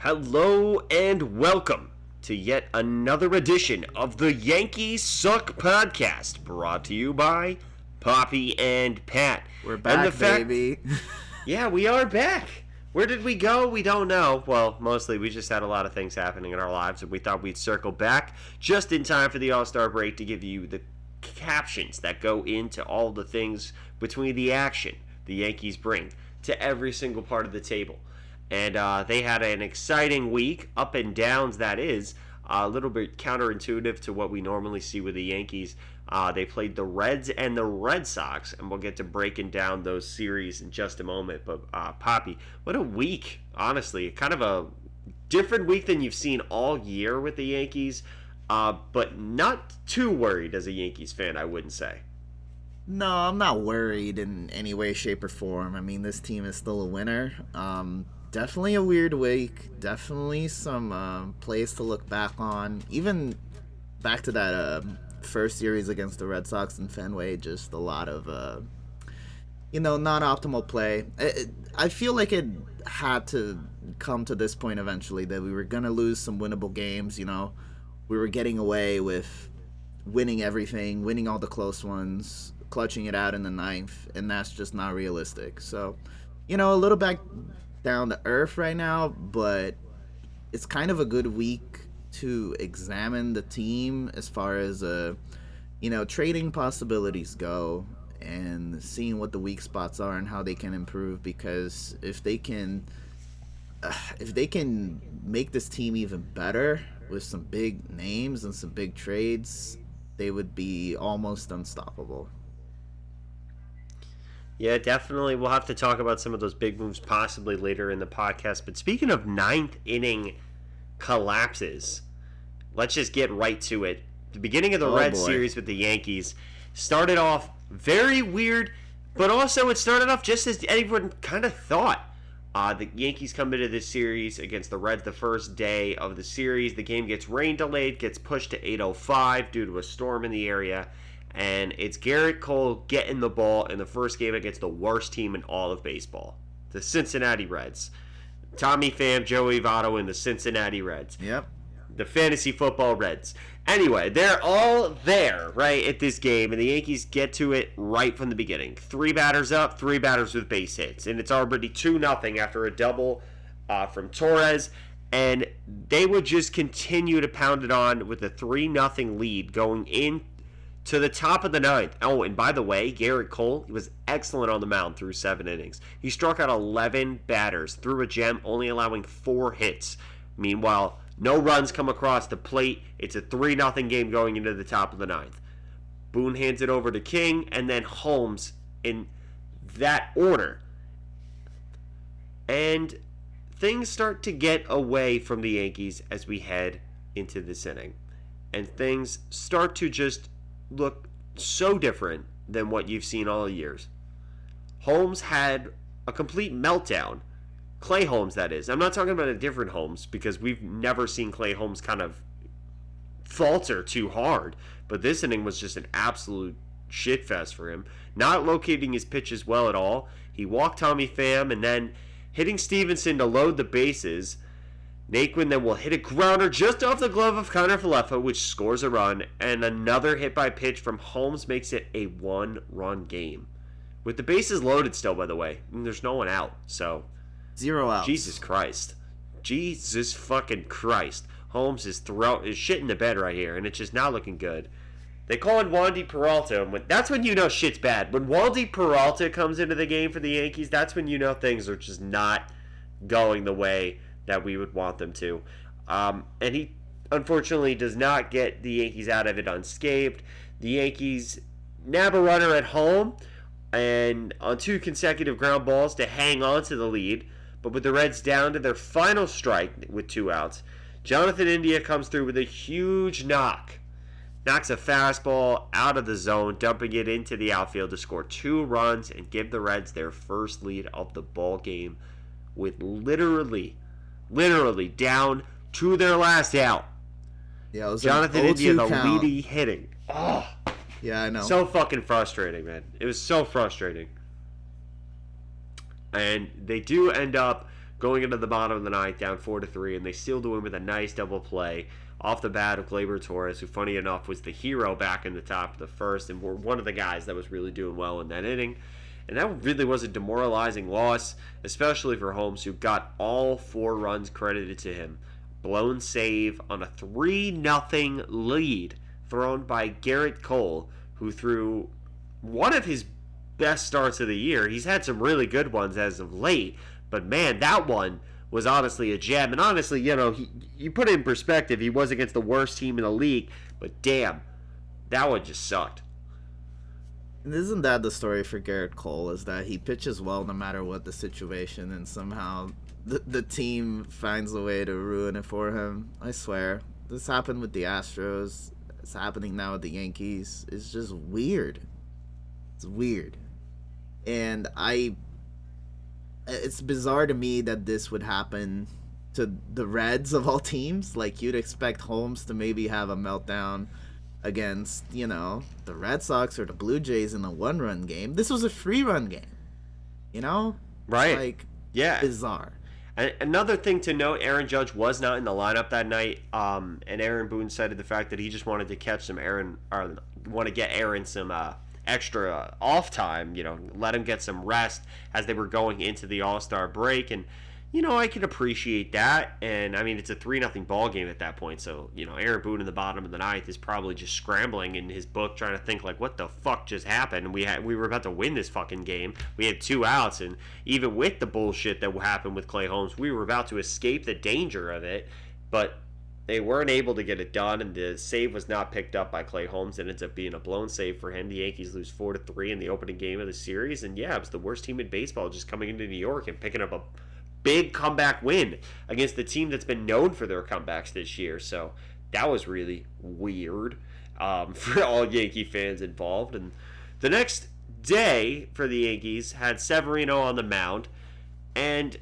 Hello and welcome to yet another edition of the Yankees Suck podcast, brought to you by Poppy and Pat. We're back, baby. Yeah, we are back. Where did we go? We don't know. Well, mostly we just had a lot of things happening in our lives, and we thought we'd circle back just in time for the All-Star break to give you the captions that go into all the things between the action the Yankees bring to every single part of the table. And they had an exciting week, up and downs that is, a little bit counterintuitive to what we normally see with the Yankees. They played the Reds and the Red Sox, and we'll get to breaking down those series in just a moment. But Poppy, what a week, honestly. Kind of a different week than you've seen all year with the Yankees, but not too worried as a Yankees fan, I wouldn't say. No, I'm not worried in any way, shape, or form. I mean, this team is still a winner. Definitely a weird week. Definitely some plays to look back on. Even back to that first series against the Red Sox in Fenway, just a lot of, non-optimal play. I feel like it had to come to this point eventually, that we were going to lose some winnable games. We were getting away with winning everything, winning all the close ones, clutching it out in the ninth, and that's just not realistic. So, a little back down to earth right now, but it's kind of a good week to examine the team as far as trading possibilities go and seeing what the weak spots are and how they can improve, because if they can make this team even better with some big names and some big trades, they would be almost unstoppable. Yeah, definitely. We'll have to talk about some of those big moves possibly later in the podcast. But speaking of ninth inning collapses, let's just get right to it. The beginning of the Red Series with the Yankees started off very weird, but also it started off just as everyone kind of thought. The Yankees come into this series against the Reds the first day of the series. The game gets rain delayed, gets pushed to 8:05 due to a storm in the area. And it's Gerrit Cole getting the ball in the first game against the worst team in all of baseball, the Cincinnati Reds. Tommy Pham, Joey Votto, and the Cincinnati Reds. Yep. The fantasy football Reds. Anyway, they're all there, right, at this game, and the Yankees get to it right from the beginning. 3 batters up, 3 batters with base hits, and it's already 2-0 after a double from Torres. And they would just continue to pound it on with a 3-0 lead going in to the top of the ninth. Oh, and by the way, Gerrit Cole was excellent on the mound through 7 innings. He struck out 11 batters, threw a gem, only allowing 4 hits. Meanwhile, no runs come across the plate. It's a 3-0 game going into the top of the ninth. Boone hands it over to King, and then Holmes in that order. And things start to get away from the Yankees as we head into this inning. And things start to just look so different than what you've seen all years. Holmes had a complete meltdown. Clay Holmes, that is. I'm not talking about a different Holmes, because we've never seen Clay Holmes kind of falter too hard. But this inning was just an absolute shitfest for him. Not locating his pitches well at all. He walked Tommy Pham, and then hitting Stevenson to load the bases. Naquin then will hit a grounder just off the glove of Connor Falefa, which scores a run, and another hit by pitch from Holmes makes it a 1-run game. With the bases loaded still, by the way, and there's no one out, so 0 outs. Jesus Christ. Jesus fucking Christ. Holmes is shitting the bed right here, and it's just not looking good. They call in Wandy Peralta, and that's when you know shit's bad. When Wandy Peralta comes into the game for the Yankees, that's when you know things are just not going the way that we would want them to. And he, unfortunately, does not get the Yankees out of it unscathed. The Yankees nab a runner at home and on 2 consecutive ground balls to hang on to the lead. But with the Reds down to their final strike with 2 outs, Jonathan India comes through with a huge knock. Knocks a fastball out of the zone, dumping it into the outfield to score 2 runs and give the Reds their first lead of the ball game with literally down to their last out. Yeah, it was Jonathan India, the leady hitting. Oh, yeah, I know. So fucking frustrating, man. It was so frustrating. And they do end up going into the bottom of the ninth, down 4-3, and they sealed the win with a nice double play off the bat of Gleyber Torres, who, funny enough, was the hero back in the top of the first and were one of the guys that was really doing well in that inning. And that really was a demoralizing loss, especially for Holmes, who got all 4 runs credited to him. Blown save on a 3-0 lead thrown by Garrett Cole, who threw one of his best starts of the year. He's had some really good ones as of late, but man, that one was honestly a gem. And honestly, you put it in perspective, he was against the worst team in the league, but damn, that one just sucked. And isn't that the story for Garrett Cole, is that he pitches well no matter what the situation, and somehow the team finds a way to ruin it for him? I swear. This happened with the Astros. It's happening now with the Yankees. It's just weird. It's weird. And it's bizarre to me that this would happen to the Reds of all teams. Like, you'd expect Holmes to maybe have a meltdown against, the Red Sox or the Blue Jays in a 1-run game. This was a 3-run game. Right. Like, yeah. Bizarre. And another thing to note, Aaron Judge was not in the lineup that night, and Aaron Boone cited the fact that he just wanted to catch some get Aaron some extra off time, let him get some rest as they were going into the All-Star break. And I can appreciate that. And I mean, it's a 3-0 ball game at that point, so Aaron Boone in the bottom of the ninth is probably just scrambling in his book, trying to think like, what the fuck just happened? We were about to win this fucking game. We had 2 outs, and even with the bullshit that happened with Clay Holmes, we were about to escape the danger of it, but they weren't able to get it done, and the save was not picked up by Clay Holmes. It ends up being a blown save for him. The Yankees lose 4-3 in the opening game of the series, and yeah, it was the worst team in baseball, just coming into New York and picking up a big comeback win against the team that's been known for their comebacks this year. So that was really weird for all Yankee fans involved. And the next day for the Yankees had Severino on the mound, and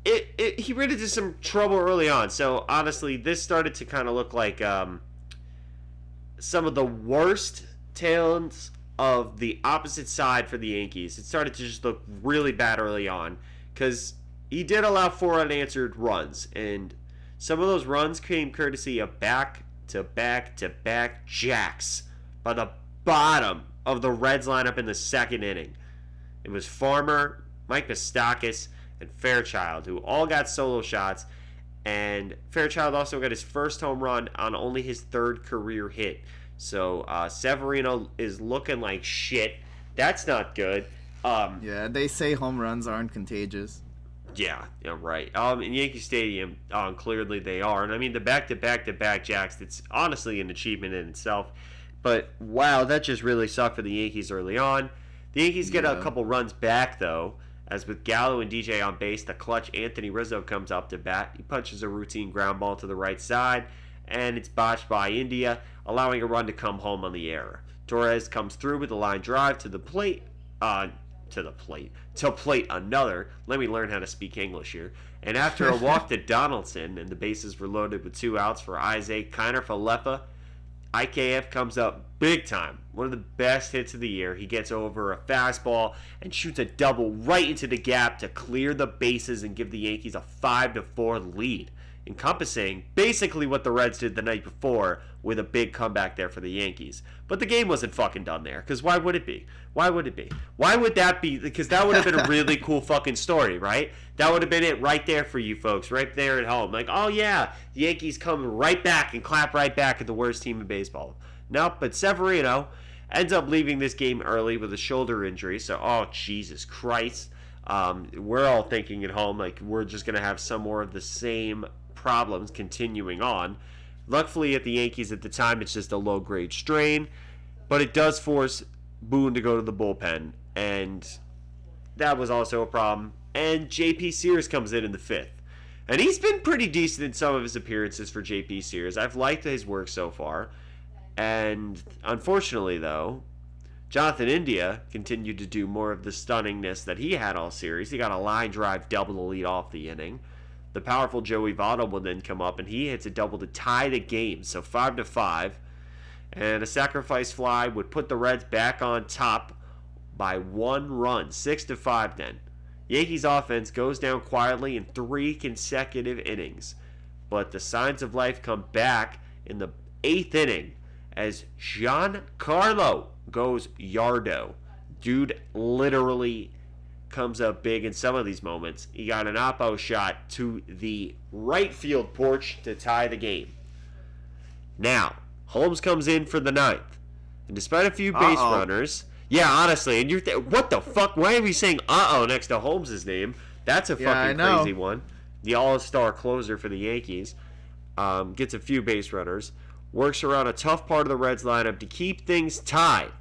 he ran into some trouble early on. So honestly, this started to kind of look like some of the worst talents of the opposite side for the Yankees. It started to just look really bad early on, because he did allow 4 unanswered runs, and some of those runs came courtesy of back-to-back-to-back jacks by the bottom of the Reds lineup in the second inning. It was Farmer, Mike Moustakas, and Fairchild, who all got solo shots, and Fairchild also got his first home run on only his 3rd career hit. So Severino is looking like shit. That's not good. Yeah, they say home runs aren't contagious. Yeah, right. In Yankee Stadium, clearly they are. And I mean, the back-to-back-to-back jacks, it's honestly an achievement in itself. But wow, that just really sucked for the Yankees early on. The Yankees get a couple runs back, though, as with Gallo and DJ on base, the clutch Anthony Rizzo comes up to bat. He punches a routine ground ball to the right side, and it's botched by India, allowing a run to come home on the error. Torres comes through with a line drive to the plate. To plate another. Let me learn how to speak English here. And after a walk to Donaldson, and the bases were loaded with 2 outs for Isaac Kiner-Falefa, IKF comes up big time. One of the best hits of the year. He gets over a fastball and shoots a double right into the gap to clear the bases and give the Yankees a 5-4 lead, encompassing basically what the Reds did the night before with a big comeback there for the Yankees. But the game wasn't fucking done there, because why would it be? Why would it be? Why would that be? Because that would have been a really cool fucking story, right? That would have been it right there for you folks, right there at home. Like, oh yeah, the Yankees come right back and clap right back at the worst team in baseball. Nope, but Severino ends up leaving this game early with a shoulder injury, so, oh, Jesus Christ. We're all thinking at home, like, we're just going to have some more of the same problems continuing on. Luckily, at the Yankees at the time, it's just a low-grade strain, but it does force Boone to go to the bullpen, and that was also a problem. And J.P. Sears comes in the 5th, and he's been pretty decent in some of his appearances for J.P. Sears. I've liked his work so far, and unfortunately, though, Jonathan India continued to do more of the stunningness that he had all series. He got a line drive double to lead off the inning. The powerful Joey Votto will then come up, and he hits a double to tie the game, so 5-5. And a sacrifice fly would put the Reds back on top by 1 run, 6-5 then. Yankees offense goes down quietly in 3 consecutive innings. But the signs of life come back in the 8th inning as Giancarlo goes yardo. Dude literally comes up big in some of these moments. He got an oppo shot to the right field porch to tie the game. Now, Holmes comes in for the 9th. And despite a few base runners, yeah, honestly, and you're what the fuck? Why are we saying "uh-oh" next to Holmes' name? That's a fucking crazy one. The all-star closer for the Yankees gets a few base runners, works around a tough part of the Reds lineup to keep things tied.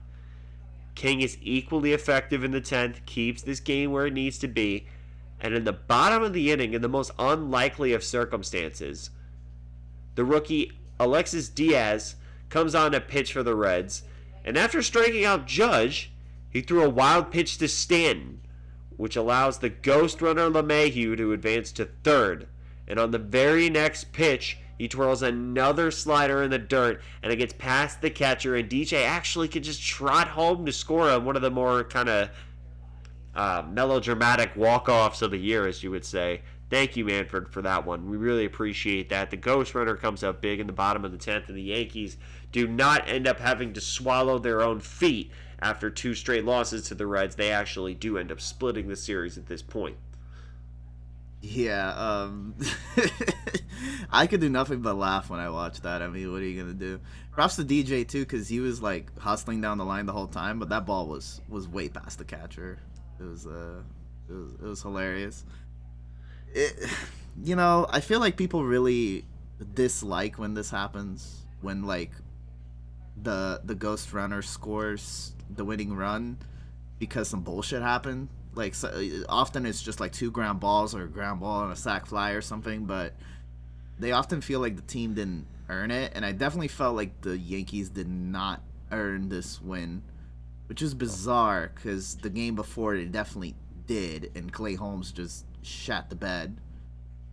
King is equally effective in the 10th, keeps this game where it needs to be, and in the bottom of the inning, in the most unlikely of circumstances, the rookie Alexis Diaz comes on to pitch for the Reds, and after striking out Judge, he threw a wild pitch to Stanton, which allows the ghost runner LeMahieu to advance to 3rd. And on the very next pitch, he twirls another slider in the dirt, and it gets past the catcher, and DJ actually can just trot home to score on one of the more kind of melodramatic walk-offs of the year, as you would say. Thank you, Manfred, for that one. We really appreciate that. The ghost runner comes up big in the bottom of the 10th, and the Yankees do not end up having to swallow their own feet after 2 straight losses to the Reds. They actually do end up splitting the series at this point. Yeah, I could do nothing but laugh when I watch that. I mean, what are you gonna do? Props to DJ too, because he was like hustling down the line the whole time, but that ball was way past the catcher. It was hilarious. I feel like people really dislike when this happens, when like the ghost runner scores the winning run because some bullshit happened. Like, so, often it's just like 2 ground balls or a ground ball and a sac fly or something, but they often feel like the team didn't earn it, and I definitely felt like the Yankees did not earn this win, which is bizarre because the game before it definitely did, and Clay Holmes just shat the bed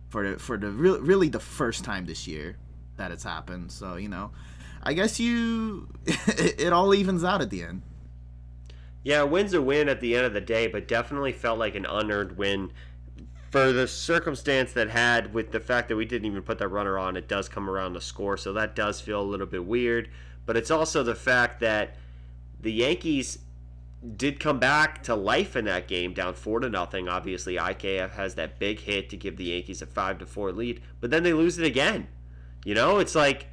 for really the first time this year that it's happened. So I guess it all evens out at the end. Yeah, a win's a win at the end of the day, but definitely felt like an unearned win for the circumstance that had, with the fact that we didn't even put that runner on. It does come around to score, so that does feel a little bit weird. But it's also the fact that the Yankees did come back to life in that game, down 4-0. Obviously, IKF has that big hit to give the Yankees a 5-4 lead, but then they lose it again. It's like,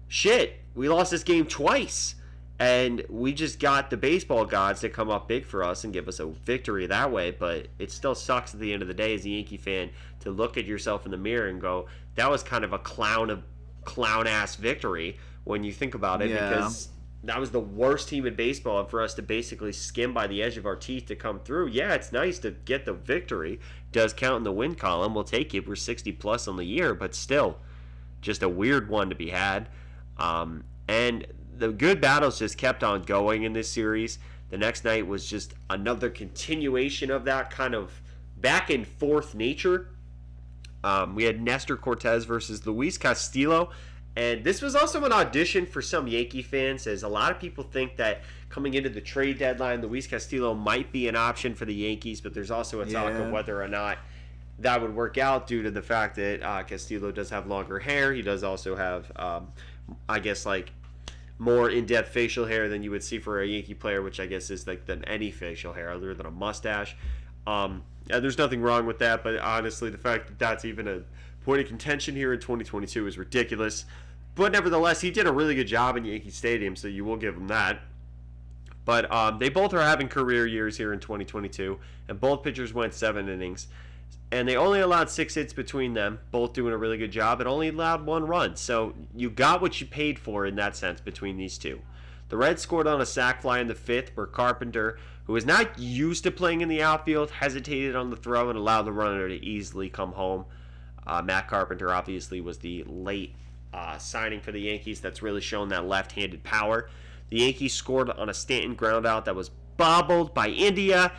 shit, we lost this game twice. And we just got the baseball gods to come up big for us and give us a victory that way. But it still sucks at the end of the day as a Yankee fan to look at yourself in the mirror and go, that was kind of a clown-ass victory when you think about it. Yeah. Because that was the worst team in baseball, and for us to basically skim by the edge of our teeth to come through. Yeah, it's nice to get the victory. It does count in the win column. We'll take it. We're 60-plus on the year, but still just a weird one to be had. And the good battles just kept on going in this series. The next night was just another continuation of that kind of back and forth nature. We had Nestor Cortez versus Luis Castillo, and this was also an audition for some Yankee fans, as a lot of people think that coming into the trade deadline, Luis Castillo might be an option for the Yankees, but there's also a talk of whether or not that would work out due to the fact that Castillo does have longer hair. He does also have, more in-depth facial hair than you would see for a Yankee player, which I guess is like than any facial hair other than a mustache. There's nothing wrong with that, but honestly, the fact that that's even a point of contention here in 2022 is ridiculous. But nevertheless, he did a really good job in Yankee Stadium, so you will give him that. But they both are having career years here in 2022, and both pitchers went 7 innings. And they only allowed 6 hits between them, both doing a really good job, and only allowed 1 run. So you got what you paid for in that sense between these two. The Reds scored on a sac fly in the 5th, where Carpenter, who is not used to playing in the outfield, hesitated on the throw and allowed the runner to easily come home. Matt Carpenter obviously was the late signing for the Yankees that's really shown that left-handed power. The Yankees scored on a Stanton groundout that was bobbled by India,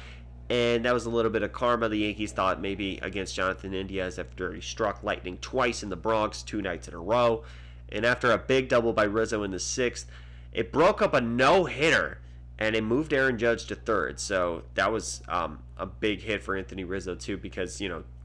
and that was a little bit of karma the Yankees thought maybe against Jonathan India, after he struck lightning twice in the Bronx 2 nights in a row. And after a big double by Rizzo in the 6th, it broke up a no-hitter, and it moved Aaron Judge to third. So that was a big hit for Anthony Rizzo too, because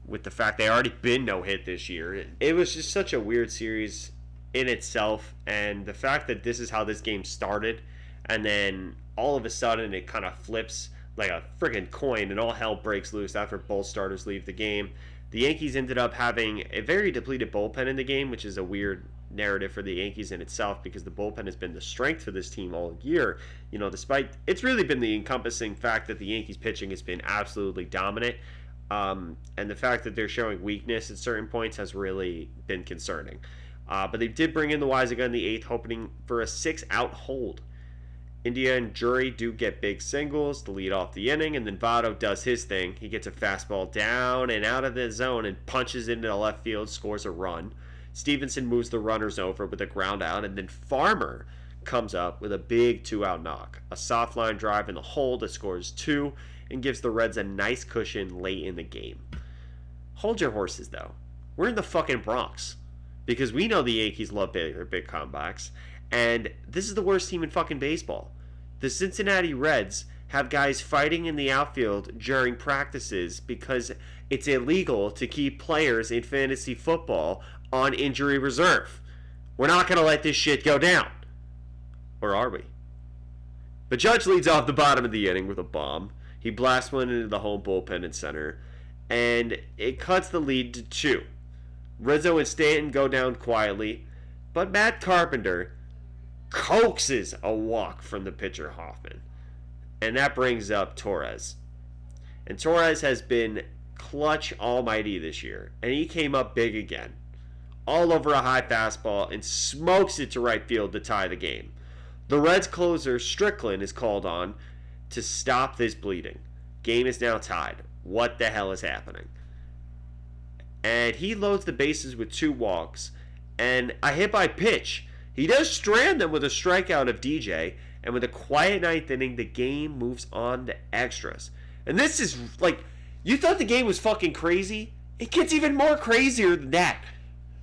with the fact they already been no hit this year, it was just such a weird series in itself, and the fact that this is how this game started, and then all of a sudden it kind of flips like a freaking coin, and all hell breaks loose after both starters leave the game. The Yankees ended up having a very depleted bullpen in the game, which is a weird narrative for the Yankees in itself, because the bullpen has been the strength for this team all year. Despite it's really been the encompassing fact that the Yankees pitching has been absolutely dominant, and the fact that they're showing weakness at certain points has really been concerning. But they did bring in the Weisiger in the 8th, hoping for a 6-out hold. India and Drury do get big singles to lead off the inning, and then Votto does his thing. He gets a fastball down and out of the zone and punches into the left field, scores a run. Stevenson moves the runners over with a ground out, and then Farmer comes up with a big 2-out knock. A soft line drive in the hole that scores 2 and gives the Reds a nice cushion late in the game. Hold your horses, though. We're in the fucking Bronx, because we know the Yankees love their big comebacks. And this is the worst team in fucking baseball. The Cincinnati Reds have guys fighting in the outfield during practices because it's illegal to keep players in fantasy football on injury reserve. We're not going to let this shit go down. Or are we? But Judge leads off the bottom of the inning with a bomb. He blasts one into the home bullpen and center, and it cuts the lead to 2. Rizzo and Stanton go down quietly, but Matt Carpenter coaxes a walk from the pitcher Hoffman. And that brings up Torres. And Torres has been clutch almighty this year. And he came up big again. All over a high fastball and smokes it to right field to tie the game. The Reds closer Strickland is called on to stop this bleeding. Game is now tied. What the hell is happening? And he loads the bases with 2 walks and a hit by pitch. He does strand them with a strikeout of DJ, and with a quiet 9th inning, the game moves on to extras. And this is like, you thought the game was fucking crazy? It gets even more crazier than that.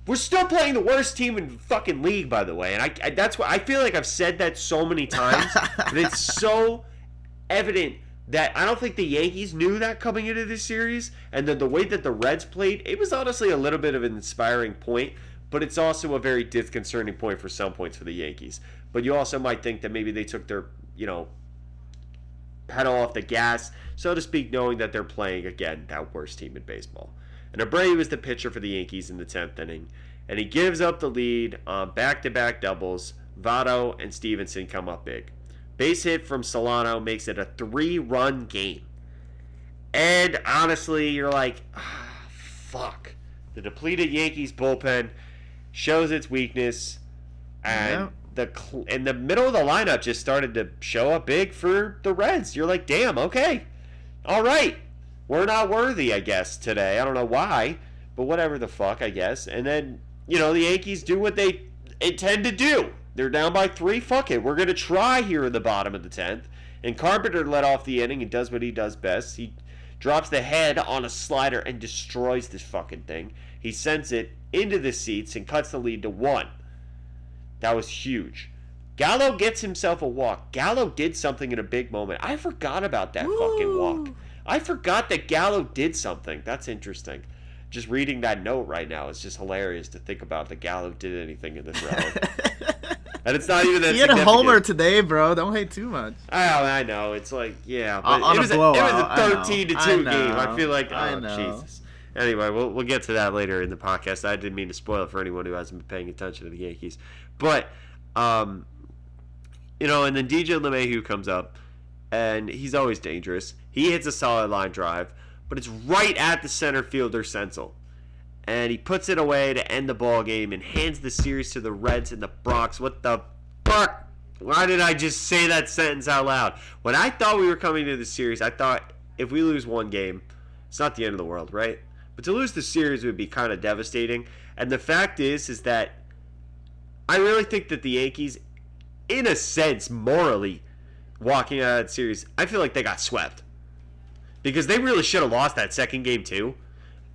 We're still playing the worst team in the fucking league, by the way, and that's why I feel like I've said that so many times, but it's so evident that I don't think the Yankees knew that coming into this series, and then the way that the Reds played, it was honestly a little bit of an inspiring point. But it's also a very disconcerting point for some points for the Yankees. But you also might think that maybe they took their, pedal off the gas, so to speak, knowing that they're playing, again, that worst team in baseball. And Abreu is the pitcher for the Yankees in the 10th inning. And he gives up the lead on back-to-back doubles. Votto and Stevenson come up big. Base hit from Solano makes it a 3-run game. And honestly, you're like, fuck. The depleted Yankees bullpen shows its weakness, and in the middle of the lineup just started to show up big for the Reds. You're like, damn, okay, all right, we're not worthy, I guess, today. I don't know why, but whatever the fuck, I guess. And then, the Yankees do what they intend to do. They're down by 3. Fuck it, we're going to try here in the bottom of the 10th. And Carpenter led off the inning and does what he does best. He drops the head on a slider and destroys this fucking thing. He sends it into the seats and cuts the lead to 1. That was huge. Gallo gets himself a walk. Gallo did something in a big moment. I forgot about that fucking walk. I forgot that Gallo did something. That's interesting. Just reading that note right now is just hilarious to think about that Gallo did anything in this round. And it's not even that he had a homer today, bro. Don't hate too much. I know. It's like, yeah. But it was a 13-2 game. I feel like, know. Jesus. Anyway, we'll get to that later in the podcast. I didn't mean to spoil it for anyone who hasn't been paying attention to the Yankees. But, and then DJ LeMahieu comes up, and he's always dangerous. He hits a solid line drive, but it's right at the center fielder Senzel. And he puts it away to end the ball game and hands the series to the Reds in the Bronx. What the fuck? Why did I just say that sentence out loud? When I thought we were coming to the series, I thought if we lose one game, it's not the end of the world, right? But to lose the series would be kind of devastating. And the fact is that I really think that the Yankees, in a sense, morally, walking out of that series, I feel like they got swept. Because they really should have lost that second game, too.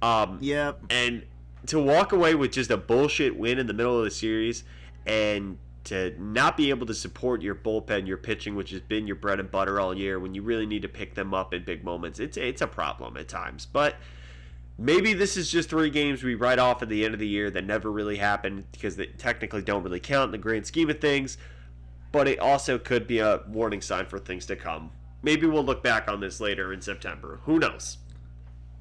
Yep. And to walk away with just a bullshit win in the middle of the series and to not be able to support your bullpen, your pitching, which has been your bread and butter all year, when you really need to pick them up in big moments, it's a problem at times. But maybe this is just 3 games we write off at the end of the year that never really happened because they technically don't really count in the grand scheme of things. But it also could be a warning sign for things to come. Maybe we'll look back on this later in September. Who knows?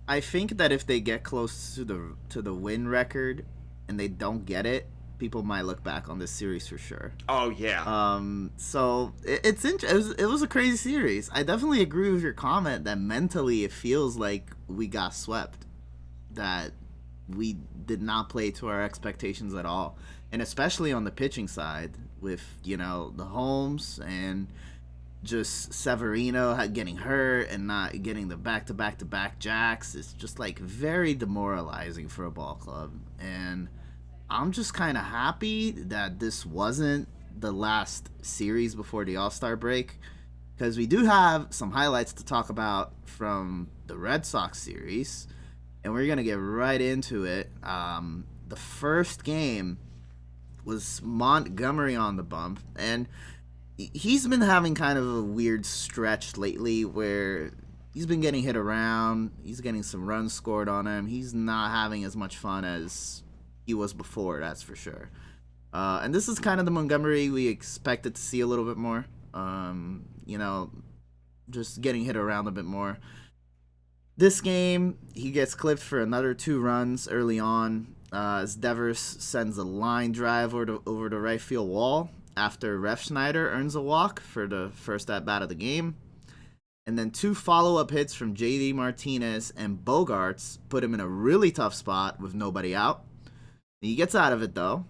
I think that if they get close to the win record and they don't get it, people might look back on this series for sure. Oh yeah. So it was a crazy series. I definitely agree with your comment that mentally it feels like we got swept, that we did not play to our expectations at all, and especially on the pitching side with the Holmes and just Severino getting hurt and not getting the back-to-back-to-back jacks. It's just like very demoralizing for a ball club, and I'm just kind of happy that this wasn't the last series before the All-Star break, because we do have some highlights to talk about from the Red Sox series, and we're going to get right into it. The first game was Montgomery on the bump, and he's been having kind of a weird stretch lately where he's been getting hit around, he's getting some runs scored on him, he's not having as much fun as he was before, that's for sure. And this is kind of the Montgomery we expected to see a little bit more. Just getting hit around a bit more. This game, he gets clipped for another 2 runs early on as Devers sends a line drive over the right field wall after Refsnyder earns a walk for the first at-bat of the game. And then 2 follow-up hits from J.D. Martinez and Bogarts put him in a really tough spot with nobody out. He gets out of it, though.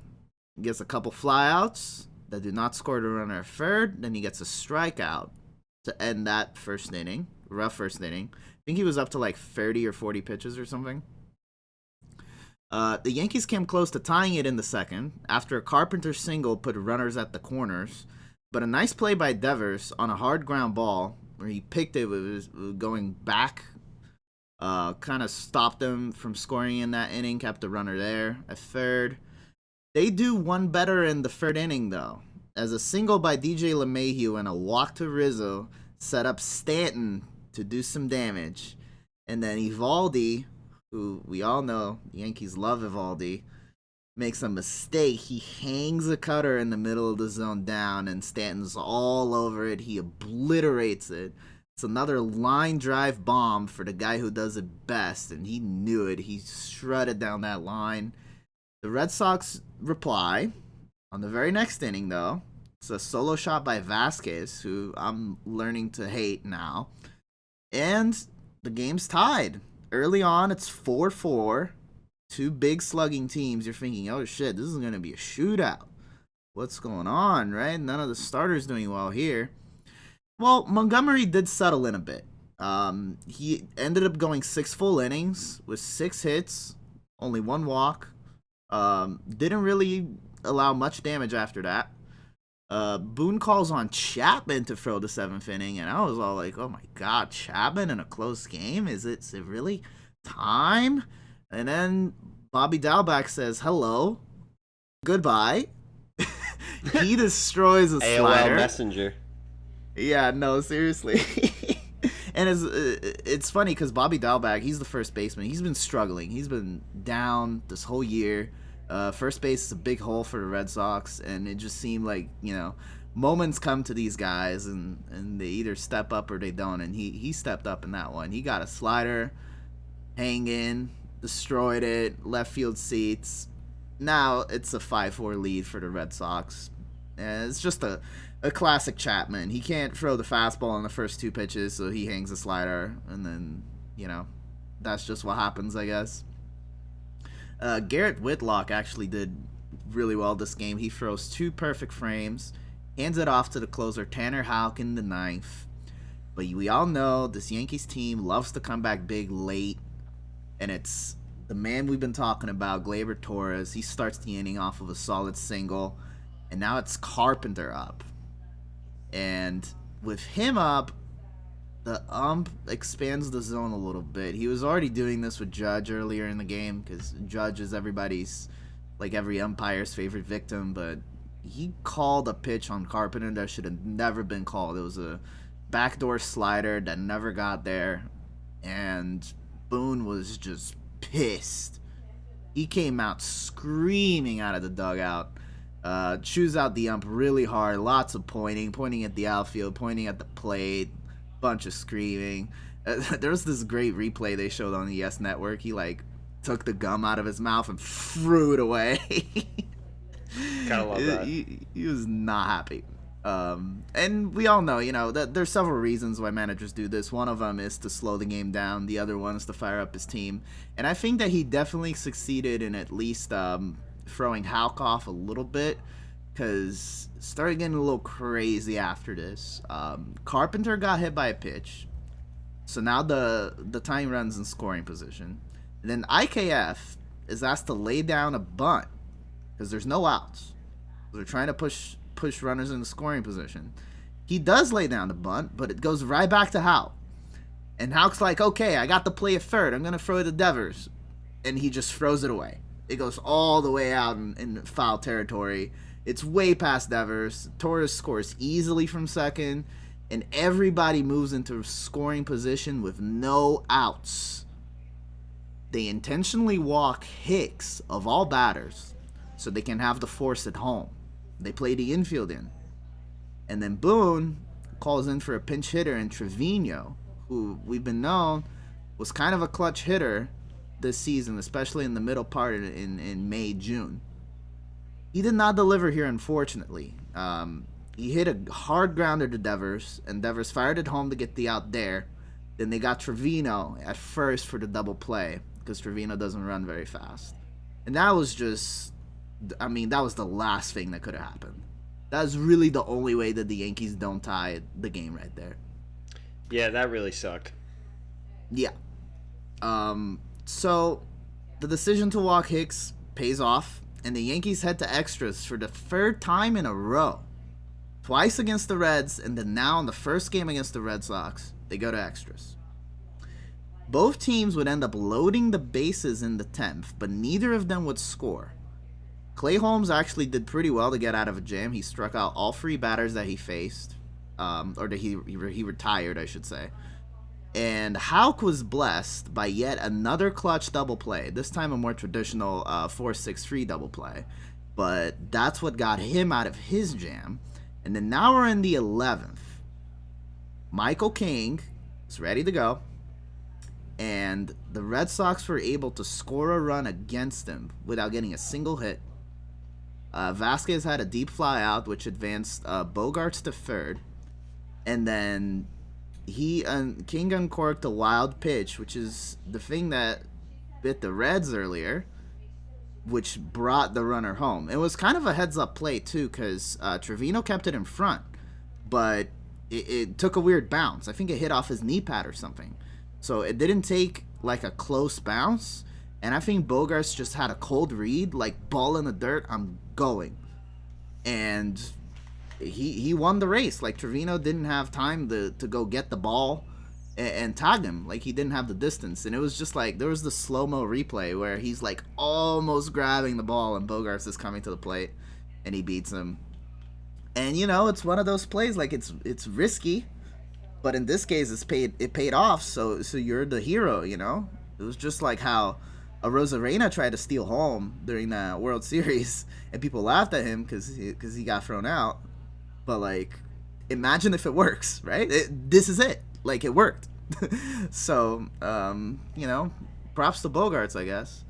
He gets a couple flyouts that do not score the runner at third. Then he gets a strikeout to end that first inning. Rough first inning. I think he was up to like 30 or 40 pitches or something. The Yankees came close to tying it in the second after a Carpenter single put runners at the corners. But a nice play by Devers on a hard ground ball where he picked it, was going back. Kind of stopped them from scoring in that inning, kept the runner there at third. They do one better in the third inning, though, as a single by DJ LeMahieu and a walk to Rizzo set up Stanton to do some damage. And then Evaldi, who we all know, the Yankees love Evaldi, makes a mistake. He hangs a cutter in the middle of the zone down, and Stanton's all over it. He obliterates it. It's another line drive bomb for the guy who does it best, and he knew it. He shredded down that line. The Red Sox reply on the very next inning, though. It's a solo shot by Vasquez, who I'm learning to hate now. And the game's tied. Early on, it's 4-4. 2 big slugging teams. You're thinking, oh shit, this is going to be a shootout. What's going on, right? None of the starters doing well here. Well, Montgomery did settle in a bit. He ended up going 6 full innings with 6 hits, only 1 walk. Didn't really allow much damage after that. Boone calls on Chapman to throw the 7th inning, and I was all like, oh my god, Chapman in a close game? Is it really time? And then Bobby Dalbec says, hello, goodbye. He destroys a slider. AOL Messenger. Yeah, no, seriously. And it's funny because Bobby Dalbec, he's the first baseman. He's been struggling. He's been down this whole year. First base is a big hole for the Red Sox, and it just seemed like, moments come to these guys, and they either step up or they don't, and he stepped up in that one. He got a slider, hang in, destroyed it, left field seats. Now it's a 5-4 lead for the Red Sox. And it's just a classic Chapman. He can't throw the fastball on the first 2 pitches, so he hangs a slider, and then, that's just what happens, I guess. Garrett Whitlock actually did really well this game. He throws 2 perfect frames, hands it off to the closer Tanner Houck in the 9th. But we all know this Yankees team loves to come back big late, and it's the man we've been talking about, Gleyber Torres. He starts the inning off of a solid single, and now it's Carpenter up. And with him up, the ump expands the zone a little bit. He was already doing this with Judge earlier in the game because Judge is everybody's, like every umpire's favorite victim, but he called a pitch on Carpenter that should have never been called. It was a backdoor slider that never got there, and Boone was just pissed. He came out screaming out of the dugout. Chews out the ump really hard. Lots of pointing at the outfield, pointing at the plate, bunch of screaming. There was this great replay they showed on the Yes Network. He like took the gum out of his mouth and threw it away. Gotta love that. He was not happy. And we all know, that there's several reasons why managers do this. One of them is to slow the game down. The other one is to fire up his team. And I think that he definitely succeeded in at least throwing Houck off a little bit, because started getting a little crazy after this. Carpenter got hit by a pitch, so now the tying runs in scoring position. And then IKF is asked to lay down a bunt because there's no outs. They're trying to push runners in the scoring position. He does lay down the bunt, but it goes right back to Houck. And Houck's like, okay, I got the play at third. I'm going to throw it to Devers. And he just throws it away. It goes all the way out in foul territory. It's way past Devers. Torres scores easily from second. And everybody moves into scoring position with no outs. They intentionally walk Hicks, of all batters, so they can have the force at home. They play the infield in. And then Boone calls in for a pinch hitter in Trevino, who we've been known was kind of a clutch hitter this season, especially in the middle part in May, June. He did not deliver here, unfortunately. He hit a hard grounder to Devers, and Devers fired it home to get the out there. Then they got Trevino at first for the double play, because Trevino doesn't run very fast. And that was just... that was the last thing that could have happened. That's really the only way that the Yankees don't tie the game right there. Yeah, that really sucked. Yeah. So the decision to walk Hicks pays off, and the Yankees head to extras for the third time in a row. Twice against the Reds, and then now in the first game against the Red Sox, they go to extras. Both teams would end up loading the bases in the 10th, but neither of them would score. Clay Holmes actually did pretty well to get out of a jam. He struck out all three batters that he faced, or that he retired, I should say. And Houck was blessed by yet another clutch double play, this time a more traditional 4-6-3 double play. But that's what got him out of his jam. And then now we're in the 11th. Michael King is ready to go. And the Red Sox were able to score a run against him without getting a single hit. Vasquez had a deep fly out, which advanced Bogarts to third. And then King uncorked a wild pitch, which is the thing that bit the Reds earlier, which brought the runner home. It was kind of a heads-up play, too, because Trevino kept it in front, but it took a weird bounce. I think it hit off his knee pad or something. So it didn't take, like, a close bounce. And I think Bogarts just had a cold read, like, ball in the dirt, I'm going. And he won the race. Like, Trevino didn't have time to go get the ball and tag him. Like, he didn't have the distance. And it was just like, there was the slow-mo replay where he's, like, almost grabbing the ball and Bogarts is coming to the plate and he beats him. And, it's one of those plays, like, it's risky. But in this case, it paid off, so you're the hero, It was just like how a Rosarena tried to steal home during the World Series, and people laughed at him because he got thrown out. But, like, imagine if it works, right? This is it. Like, it worked. So, props to Bogarts, I guess.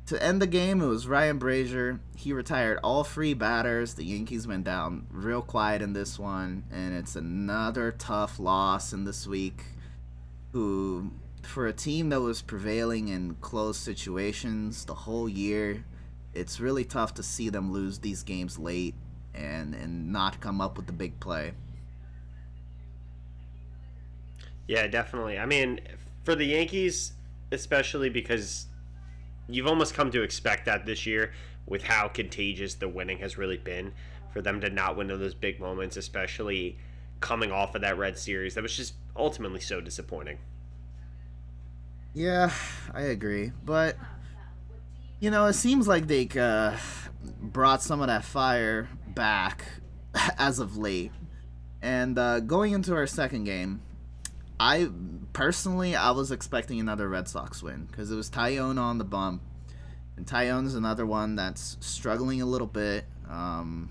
To end the game, it was Ryan Brazier. He retired all three batters. The Yankees went down real quiet in this one, and it's another tough loss in this week. Who, for a team that was prevailing in close situations the whole year, it's really tough to see them lose these games late and not come up with the big play. Yeah, definitely. I mean, for the Yankees, especially because you've almost come to expect that this year with how contagious the winning has really been, for them to not win in those big moments, especially coming off of that Red Series. That was just ultimately so disappointing. Yeah, I agree. But, it seems like brought some of that fire back as of late. And going into our second game, I personally I was expecting another Red Sox win because it was Tyone on the bump, and Tyone's another one that's struggling a little bit, kind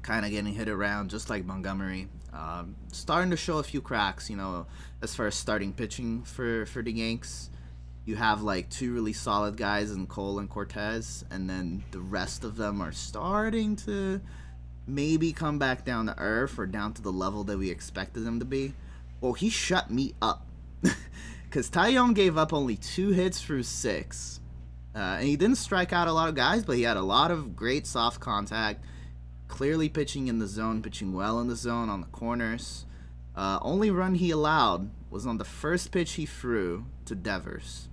of getting hit around just like Montgomery. Starting to show a few cracks, as far as starting pitching for the Yanks. You have like two really solid guys in Cole and Cortez, and then the rest of them are starting to maybe come back down to earth or down to the level that we expected them to be. Well, he shut me up because Tyone gave up only 2 hits through 6. And he didn't strike out a lot of guys, but he had a lot of great soft contact, clearly pitching in the zone, pitching well in the zone on the corners. Only run he allowed was on the first pitch he threw to Devers.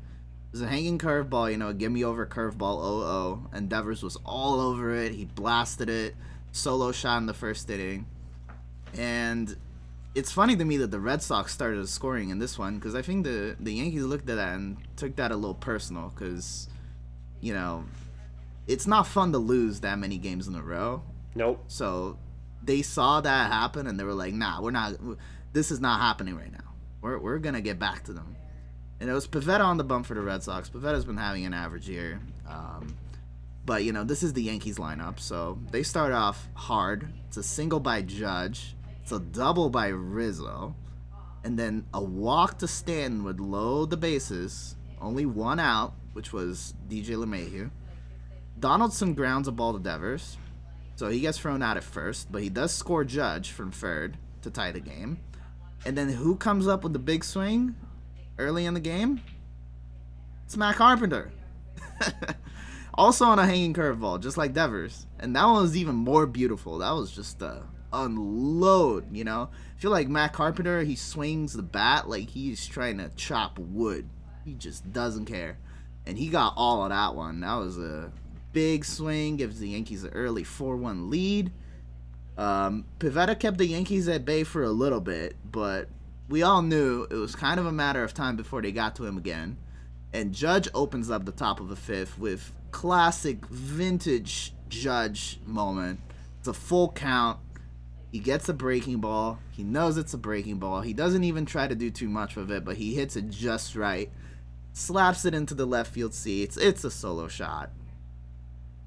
It was a hanging curveball, give me over curveball 0-0, and Devers was all over it. He blasted it, solo shot in the first inning. And it's funny to me that the Red Sox started scoring in this one because I think the Yankees looked at that and took that a little personal because, it's not fun to lose that many games in a row. Nope. So they saw that happen and they were like, nah, this is not happening right now. We're going to get back to them. And it was Pivetta on the bump for the Red Sox. Pivetta's been having an average year. But, this is the Yankees lineup. So they start off hard. It's a single by Judge. It's a double by Rizzo. And then a walk to Stanton would load the bases. Only one out, which was DJ LeMahieu. Donaldson grounds a ball to Devers. So he gets thrown out at first. But he does score Judge from third to tie the game. And then who comes up with the big swing early in the game? It's Matt Carpenter. Also on a hanging curveball, just like Devers. And that one was even more beautiful. That was just a unload, I feel like Matt Carpenter, he swings the bat like he's trying to chop wood. He just doesn't care. And he got all of that one. That was a big swing, gives the Yankees an early 4-1 lead. Pivetta kept the Yankees at bay for a little bit, but we all knew it was kind of a matter of time before they got to him again. And Judge opens up the top of the 5th with classic vintage Judge moment. It's a full count. He gets a breaking ball. He knows it's a breaking ball. He doesn't even try to do too much with it, but he hits it just right. Slaps it into the left field seats. It's a solo shot.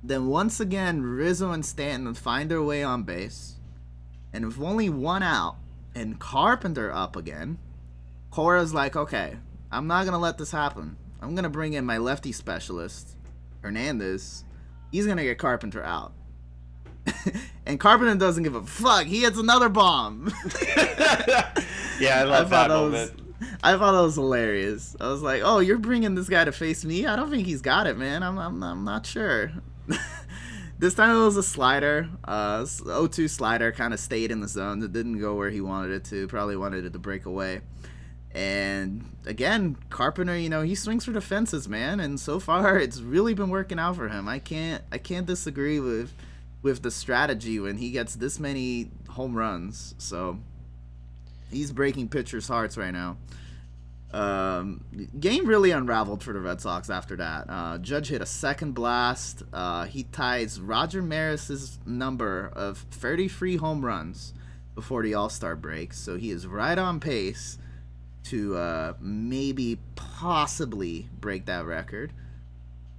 Then once again, Rizzo and Stanton find their way on base. And with only one out and Carpenter up again, Cora's like, okay, I'm not going to let this happen. I'm going to bring in my lefty specialist, Hernandez. He's going to get Carpenter out. And Carpenter doesn't give a fuck. He hits another bomb. Yeah, I love that moment. I thought that was hilarious. I was like, oh, you're bringing this guy to face me? I don't think he's got it, man. I'm not sure. This time it was a slider. 0-2 slider, kind of stayed in the zone. It didn't go where he wanted it to. Probably wanted it to break away. And again, Carpenter, he swings for the fences, man. And so far, it's really been working out for him. I can't disagree with the strategy when he gets this many home runs. So he's breaking pitchers' hearts right now. Game really unraveled for the Red Sox after that. Judge hit a second blast. He ties Roger Maris's number of 33 home runs before the All-Star break. So he is right on pace to maybe possibly break that record.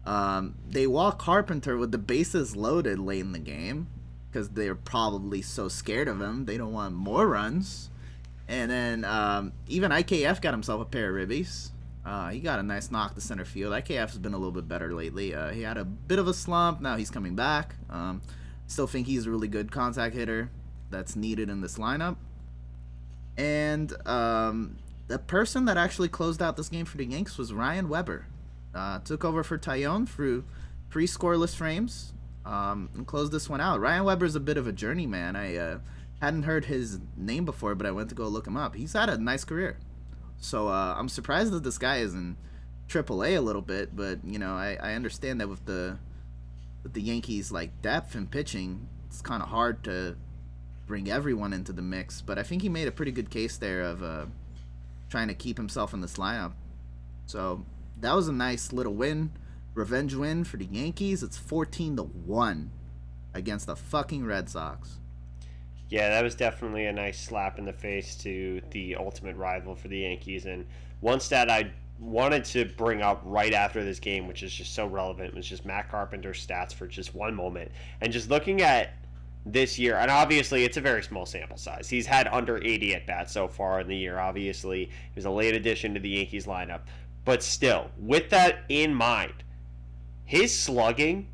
They walk Carpenter with the bases loaded late in the game because they're probably so scared of him. They don't want more runs. And then even IKF got himself a pair of ribbies. He got a nice knock to center field. IKF has been a little bit better lately. He had a bit of a slump. Now he's coming back. Still think he's a really good contact hitter that's needed in this lineup. And the person that actually closed out this game for the Yanks was Ryan Weber. Took over for Tyone through 3 scoreless frames and closed this one out. Ryan Weber's a bit of a journeyman. I hadn't heard his name before, but I went to go look him up. He's had a nice career. So I'm surprised that this guy is in AAA a little bit, but I understand that with the Yankees depth and pitching, it's kind of hard to bring everyone into the mix. But I think he made a pretty good case there of trying to keep himself in this lineup. So that was a nice little win. Revenge win for the Yankees. It's 14-1 against the fucking Red Sox. Yeah, that was definitely a nice slap in the face to the ultimate rival for the Yankees. And one stat I wanted to bring up right after this game, which is just so relevant, was just Matt Carpenter's stats for just one moment. And just looking at this year, and obviously it's a very small sample size. He's had under 80 at bats so far in the year. Obviously, he was a late addition to the Yankees lineup. But still, with that in mind, his slugging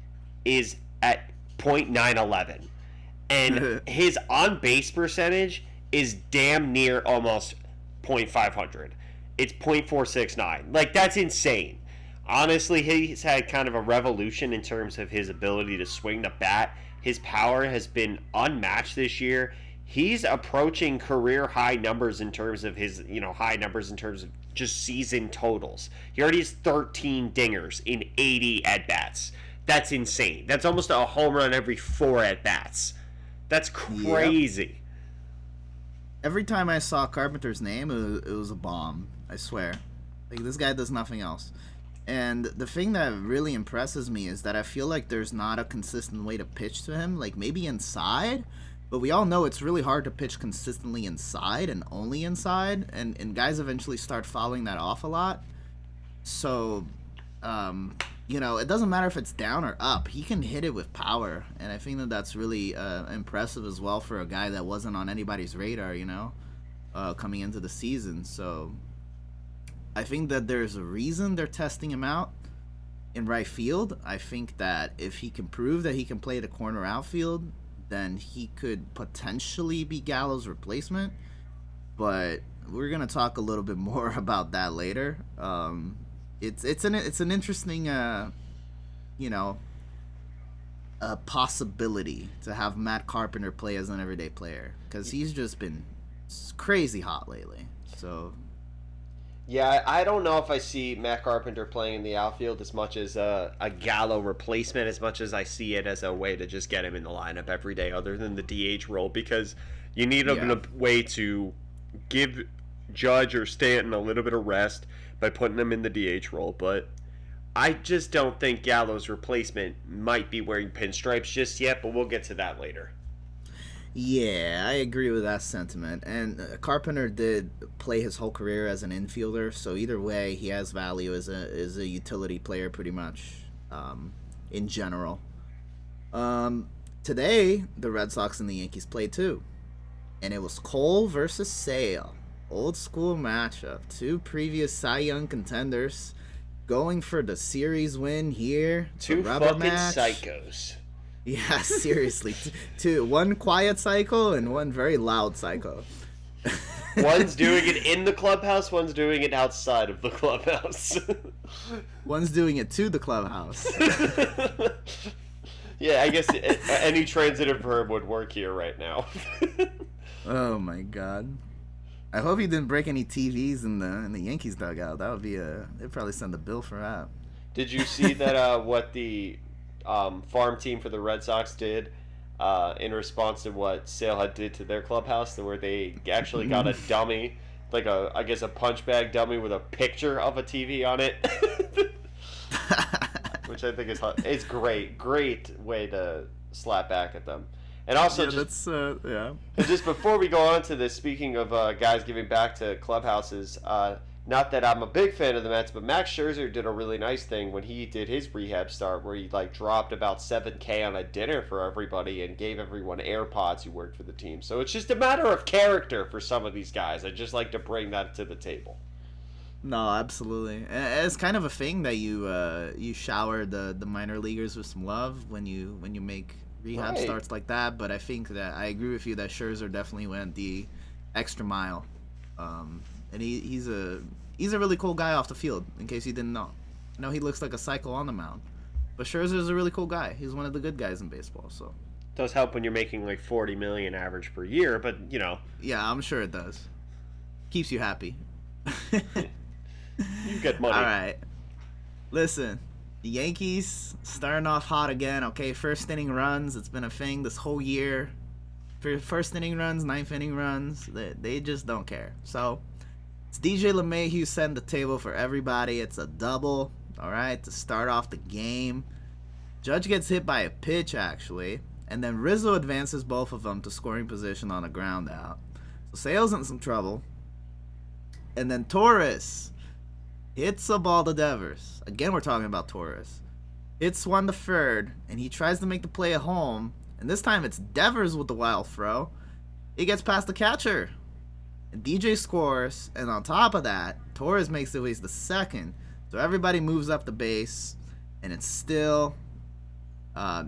is at .911. And his on-base percentage is damn near almost .500. It's .469. Like, that's insane. Honestly, he's had kind of a revolution in terms of his ability to swing the bat. His power has been unmatched this year. He's approaching career high numbers in terms of his, high numbers in terms of just season totals. He already has 13 dingers in 80 at-bats. That's insane. That's almost a home run every 4 at-bats. That's crazy. Yep. Every time I saw Carpenter's name, it was a bomb. I swear. Like, this guy does nothing else. And the thing that really impresses me is that I feel like there's not a consistent way to pitch to him. Like, maybe inside, but we all know it's really hard to pitch consistently inside and only inside. And guys eventually start fouling that off a lot. So, it doesn't matter if it's down or up. He can hit it with power. And I think that that's really impressive as well for a guy that wasn't on anybody's radar, coming into the season. So I think that there's a reason they're testing him out in right field. I think that if he can prove that he can play the corner outfield, then he could potentially be Gallo's replacement. But we're gonna talk a little bit more about that later. It's an interesting a possibility to have Matt Carpenter play as an everyday player, because he's just been crazy hot lately. So yeah, I don't know if I see Matt Carpenter playing in the outfield as much as a Gallo replacement, as much as I see it as a way to just get him in the lineup every day, other than the DH role, because you need a way to give Judge or Stanton a little bit of rest by putting them in the DH role. But I just don't think Gallo's replacement might be wearing pinstripes just yet, but we'll get to that later. Yeah, I agree with that sentiment. And Carpenter did play his whole career as an infielder, so either way, he has value as a utility player pretty much, in general. Today, the Red Sox and the Yankees played too. And it was Cole versus Sale. Old school matchup. 2 previous Cy Young contenders going for the series win here. 2 fucking psychos. Yeah, seriously. 2. One quiet psycho and one very loud psycho. One's doing it in the clubhouse, one's doing it outside of the clubhouse. One's doing it to the clubhouse. Yeah, I guess any transitive verb would work here right now. Oh my god. I hope he didn't break any TVs in the Yankees dugout. That would be they'd probably send a bill for that. Did you see that what the farm team for the Red Sox did in response to what Sale had did to their clubhouse, where they actually got a dummy, like I guess a punch bag dummy with a picture of a TV on it, which I think is great way to slap back at them. And also, just before we go on to this, speaking of guys giving back to clubhouses, not that I'm a big fan of the Mets, but Max Scherzer did a really nice thing when he did his rehab start, where he dropped about $7,000 on a dinner for everybody and gave everyone AirPods who worked for the team. So it's just a matter of character for some of these guys. I just like to bring that to the table. No, absolutely. It's kind of a thing that you shower the minor leaguers with some love when you make rehab starts like that. But I think that I agree with you that Scherzer definitely went the extra mile. And he's a really cool guy off the field, in case you didn't know. I know he looks like a psycho on the mound, but Scherzer's a really cool guy. He's one of the good guys in baseball, so. It does help when you're making like $40 million average per year, but Yeah, I'm sure it does. Keeps you happy. You get money. All right. Listen, the Yankees starting off hot again. Okay, first inning runs. It's been a thing this whole year. First inning runs, ninth inning runs. They just don't care. So it's DJ LeMahieu setting the table for everybody. It's a double. all right, to start off the game. Judge gets hit by a pitch, actually, and then Rizzo advances both of them to scoring position on a ground out. So Sale's in some trouble. And then Torres hits a ball to Devers. Again, we're talking about Torres. Hits one to third, and he tries to make the play at home. And this time it's Devers with the wild throw. He gets past the catcher. And DJ scores, and on top of that, Torres makes it ways the second. So everybody moves up the base, and it's still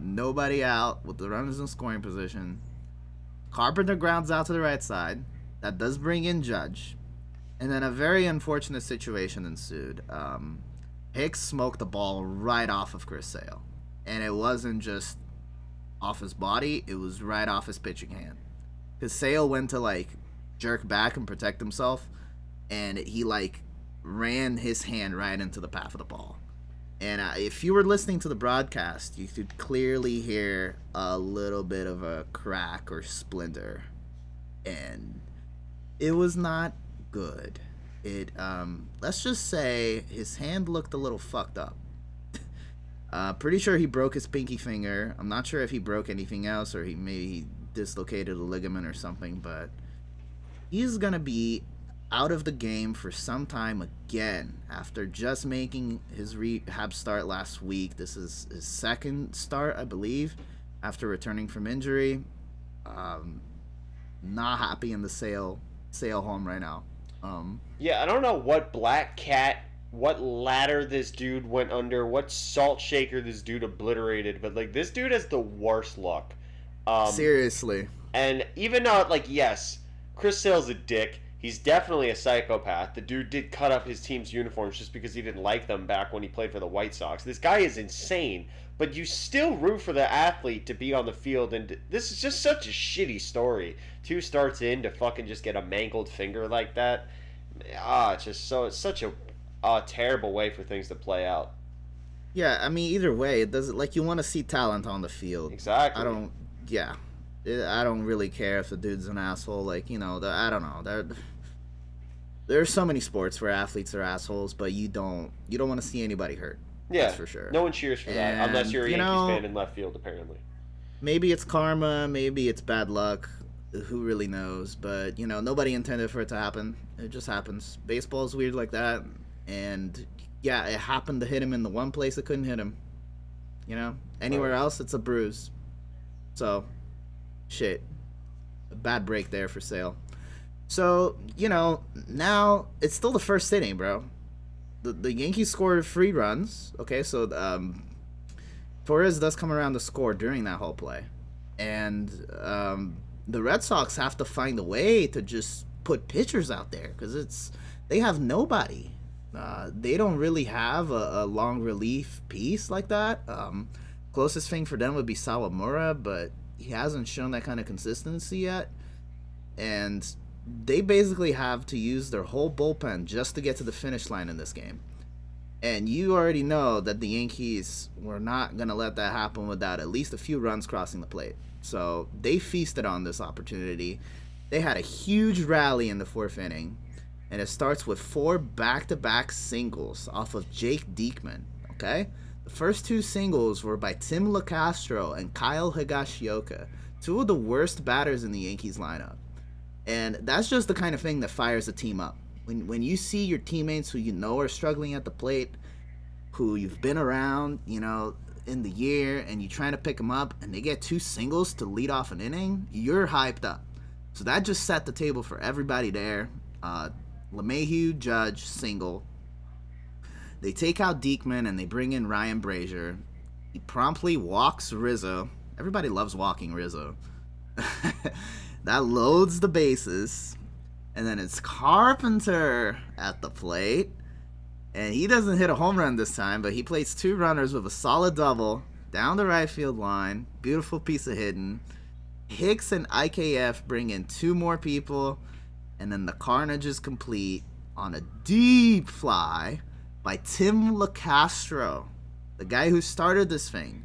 nobody out with the runners in scoring position. Carpenter grounds out to the right side. That does bring in Judge. And then a very unfortunate situation ensued. Hicks smoked the ball right off of Chris Sale. And it wasn't just off his body, it was right off his pitching hand. Because Sale went to, jerk back and protect himself, and he, ran his hand right into the path of the ball. And if you were listening to the broadcast, you could clearly hear a little bit of a crack or splinter. And it was not good. Let's just say his hand looked a little fucked up. Pretty sure he broke his pinky finger. I'm not sure if he broke anything else or he maybe dislocated a ligament or something, but he's gonna be out of the game for some time again after just making his rehab start last week. This is his second start, I believe, after returning from injury. Not happy in the Sale home right now. Yeah, I don't know what black cat, what ladder this dude went under, what salt shaker this dude obliterated, but this dude has the worst luck. Seriously. And even though, yes, Chris Sale's a dick. He's definitely a psychopath. The dude did cut up his team's uniforms just because he didn't like them back when he played for the White Sox. This guy is insane, but you still root for the athlete to be on the field, and this is just such a shitty story. 2 starts in to fucking just get a mangled finger like that. It's such a terrible way for things to play out. Yeah, I mean, either way, it doesn't, you want to see talent on the field. Exactly. I don't really care if the dude's an asshole. I don't know. There's so many sports where athletes are assholes, but you don't want to see anybody hurt. Yeah, that's for sure. No one cheers for that, unless you're a Yankees fan in left field, apparently. Maybe it's karma, maybe it's bad luck. Who really knows? But, nobody intended for it to happen. It just happens. Baseball's weird like that. And, yeah, it happened to hit him in the one place it couldn't hit him. Anywhere else, it's a bruise. So, shit. A bad break there for Sale. So, now it's still the first inning, bro. The Yankees scored 3 runs. Okay, so Torres does come around to score during that whole play. And the Red Sox have to find a way to just put pitchers out there because they have nobody. They don't really have a long relief piece like that. Closest thing for them would be Sawamura, but he hasn't shown that kind of consistency yet. And they basically have to use their whole bullpen just to get to the finish line in this game. And you already know that the Yankees were not going to let that happen without at least a few runs crossing the plate. So they feasted on this opportunity. They had a huge rally in the 4th inning. And it starts with 4 back-to-back singles off of Jake Diekman. Okay? The first 2 singles were by Tim LaCastro and Kyle Higashioka, 2 of the worst batters in the Yankees lineup. And that's just the kind of thing that fires a team up. When you see your teammates who you know are struggling at the plate, who you've been around, in the year, and you're trying to pick them up, and they get 2 singles to lead off an inning, you're hyped up. So that just set the table for everybody there. LeMahieu, Judge, single. They take out Diekman and they bring in Ryan Brazier. He promptly walks Rizzo. Everybody loves walking Rizzo. That loads the bases. And then it's Carpenter at the plate. And he doesn't hit a home run this time, but he plays 2 runners with a solid double down the right field line. Beautiful piece of hitting. Hicks and IKF bring in 2 more people. And then the carnage is complete on a deep fly by Tim LaCastro, the guy who started this thing.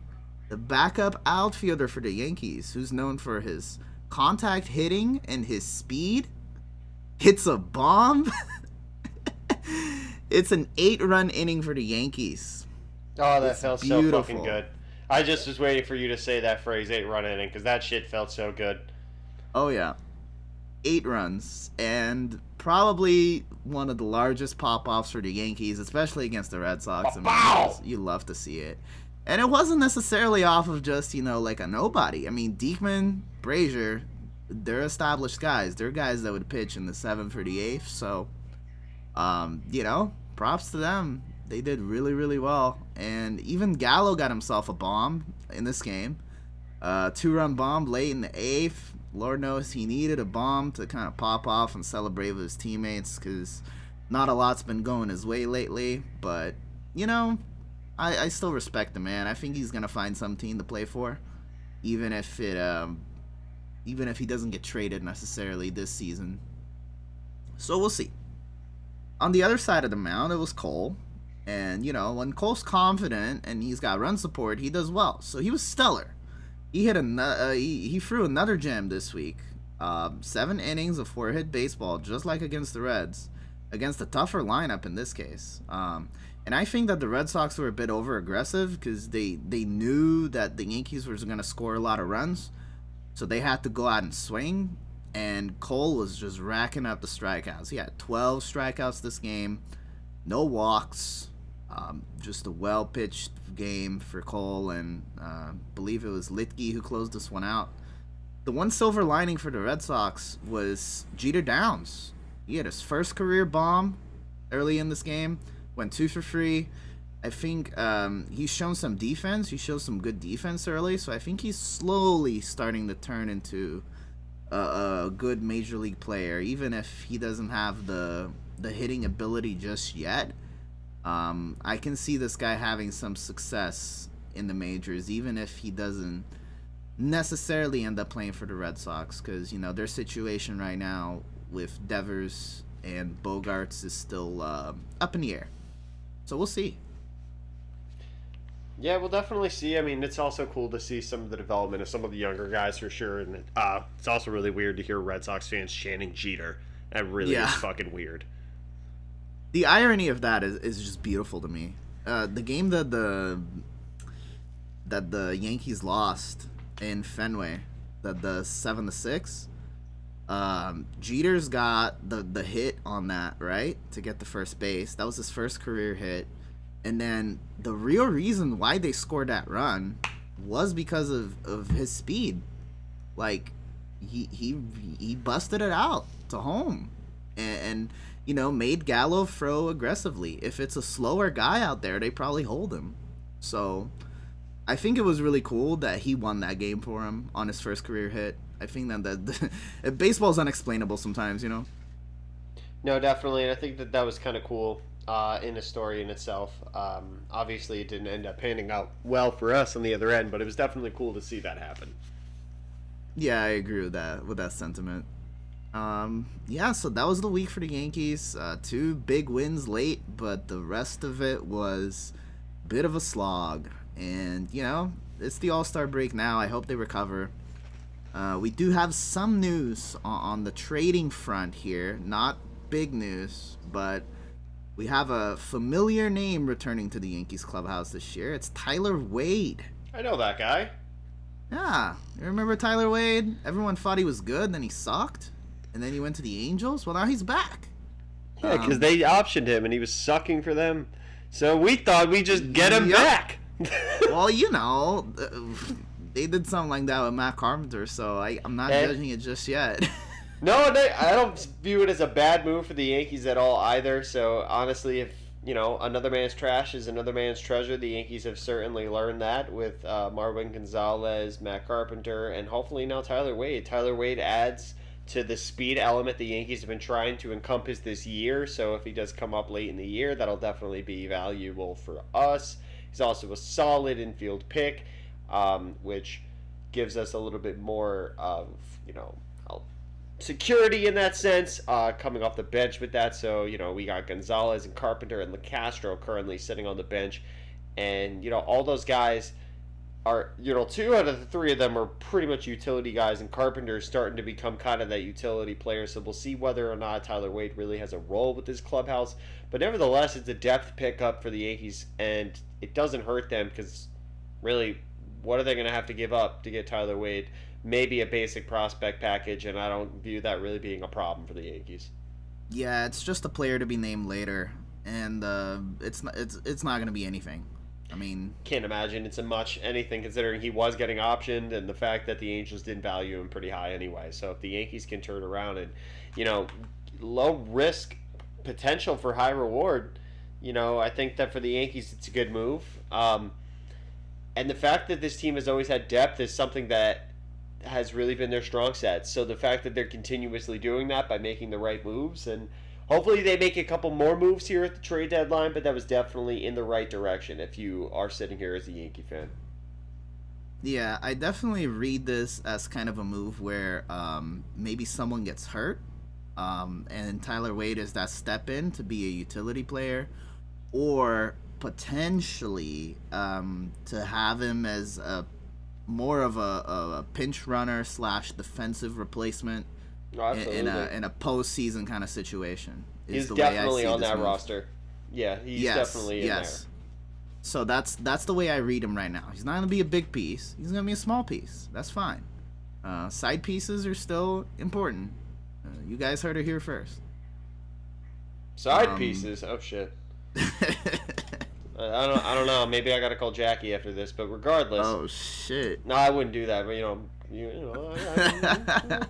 The backup outfielder for the Yankees, who's known for his contact hitting and his speed, hits a bomb. It's an 8-run inning for the Yankees. Oh, that It's felt so beautiful. fucking good. I just was waiting for you to say that phrase, 8-run inning, because that shit felt so good. Oh yeah, 8 runs, and probably one of the largest pop-offs for the Yankees, especially against the Red Sox. I mean, you love to see it. And it wasn't necessarily off of just, like a nobody. I mean, Diekman, Brazier, they're established guys. They're guys that would pitch in the 7th or the 8th. So, props to them. They did really, really well. And even Gallo got himself a bomb in this game. 2-run bomb late in the 8th. Lord knows he needed a bomb to kind of pop off and celebrate with his teammates, because not a lot's been going his way lately. But, I still respect the man. I think he's going to find some team to play for, even if he doesn't get traded necessarily this season. So we'll see. On the other side of the mound, it was Cole. And, when Cole's confident and he's got run support, he does well. So he was stellar. He hit he threw another gem this week. 7 innings of 4-hit baseball, just like against the Reds, against a tougher lineup in this case. And I think that the Red Sox were a bit over-aggressive because they knew that the Yankees were going to score a lot of runs. So they had to go out and swing. And Cole was just racking up the strikeouts. He had 12 strikeouts this game. No walks. Just a well-pitched game for Cole. And I believe it was Litke who closed this one out. The one silver lining for the Red Sox was Jeter Downs. He had his first career bomb early in this game. Went 2 for 3. I think he's shown some defense. He showed some good defense early, so I think he's slowly starting to turn into a good major league player, even if he doesn't have the hitting ability just yet. I can see this guy having some success in the majors, even if he doesn't necessarily end up playing for the Red Sox, because their situation right now with Devers and Bogarts is still up in the air. So we'll see. Yeah, we'll definitely see. I mean, it's also cool to see some of the development of some of the younger guys for sure. And it's also really weird to hear Red Sox fans chanting Jeter. That really is fucking weird. The irony of that is just beautiful to me. The game that the Yankees lost in Fenway, the 7-6. Jeter's got the hit on that, right, to get the first base. That was his first career hit. And then the real reason why they scored that run was because of his speed. Like, he busted it out to home and made Gallo throw aggressively. If it's a slower guy out there, they probably hold him. So I think it was really cool that he won that game for him on his first career hit. I think that baseball's unexplainable sometimes, No, definitely, and I think that was kind of cool in a story in itself. Obviously, it didn't end up panning out well for us on the other end, but it was definitely cool to see that happen. Yeah, I agree with that sentiment. So that was the week for the Yankees. 2 big wins late, but the rest of it was a bit of a slog. And, it's the All-Star break now. I hope they recover. We do have some news on the trading front here. Not big news, but we have a familiar name returning to the Yankees clubhouse this year. It's Tyler Wade. I know that guy. Yeah. You remember Tyler Wade? Everyone thought he was good, then he sucked. And then he went to the Angels. Well, now he's back. Yeah, because they optioned him and he was sucking for them. So we thought we'd just get him back. Well, they did something like that with Matt Carpenter, so I'm not judging it just yet. No, I don't view it as a bad move for the Yankees at all either. So honestly, if another man's trash is another man's treasure, the Yankees have certainly learned that with Marwin Gonzalez, Matt Carpenter, and hopefully now Tyler Wade. Tyler Wade adds to the speed element the Yankees have been trying to encompass this year. So if he does come up late in the year, that'll definitely be valuable for us. He's also a solid infield pick, which gives us a little bit more of, security in that sense, coming off the bench with that. So, we got Gonzalez and Carpenter and LeCastro currently sitting on the bench. And, all those guys are, two out of the three of them are pretty much utility guys, and Carpenter's starting to become kind of that utility player. So we'll see whether or not Tyler Wade really has a role with this clubhouse. But nevertheless, it's a depth pickup for the Yankees, and it doesn't hurt them because really, what are they going to have to give up to get Tyler Wade? Maybe a basic prospect package, and I don't view that really being a problem for the Yankees. Yeah, it's just a player to be named later, and it's not going to be anything. I mean, can't imagine it's a much anything considering he was getting optioned and the fact that the Angels didn't value him pretty high anyway. So if the Yankees can turn around and, low risk potential for high reward, I think that for the Yankees it's a good move. And the fact that this team has always had depth is something that has really been their strong set. So the fact that they're continuously doing that by making the right moves, and hopefully they make a couple more moves here at the trade deadline, but that was definitely in the right direction if you are sitting here as a Yankee fan. Yeah, I definitely read this as kind of a move where maybe someone gets hurt, and Tyler Wade is that step in to be a utility player, or potentially to have him as more of a pinch runner / defensive replacement. In a postseason kind of situation. He's definitely on that roster. Yeah, he's definitely in there. So that's the way I read him right now. He's not going to be a big piece. He's going to be a small piece. That's fine. Side pieces are still important. You guys heard it here first. Side pieces? Oh, shit. I don't know. Maybe I got to call Jackie after this, but regardless. Oh, shit. No, I wouldn't do that, but,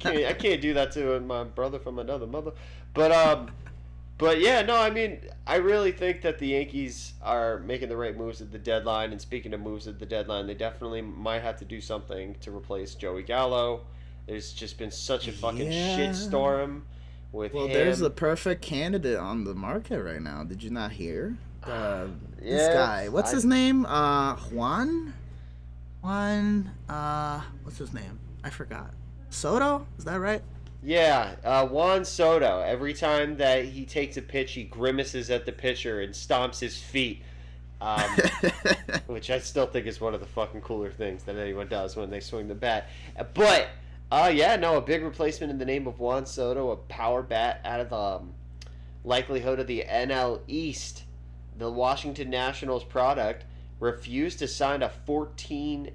I can't do that to my brother from another mother. But yeah, no, I mean, I really think that the Yankees are making the right moves at the deadline. And speaking of moves at the deadline, they definitely might have to do something to replace Joey Gallo. There's just been such a fucking shitstorm with him. Well, there's a perfect candidate on the market right now. Did you not hear? This guy, what's his name? Juan, what's his name? I forgot. Soto? Is that right? Yeah, Juan Soto. Every time that he takes a pitch, he grimaces at the pitcher and stomps his feet. Which I still think is one of the fucking cooler things that anyone does when they swing the bat. But, a big replacement in the name of Juan Soto, a power bat out of the likelihood of the NL East. The Washington Nationals product refused to sign a 15-year,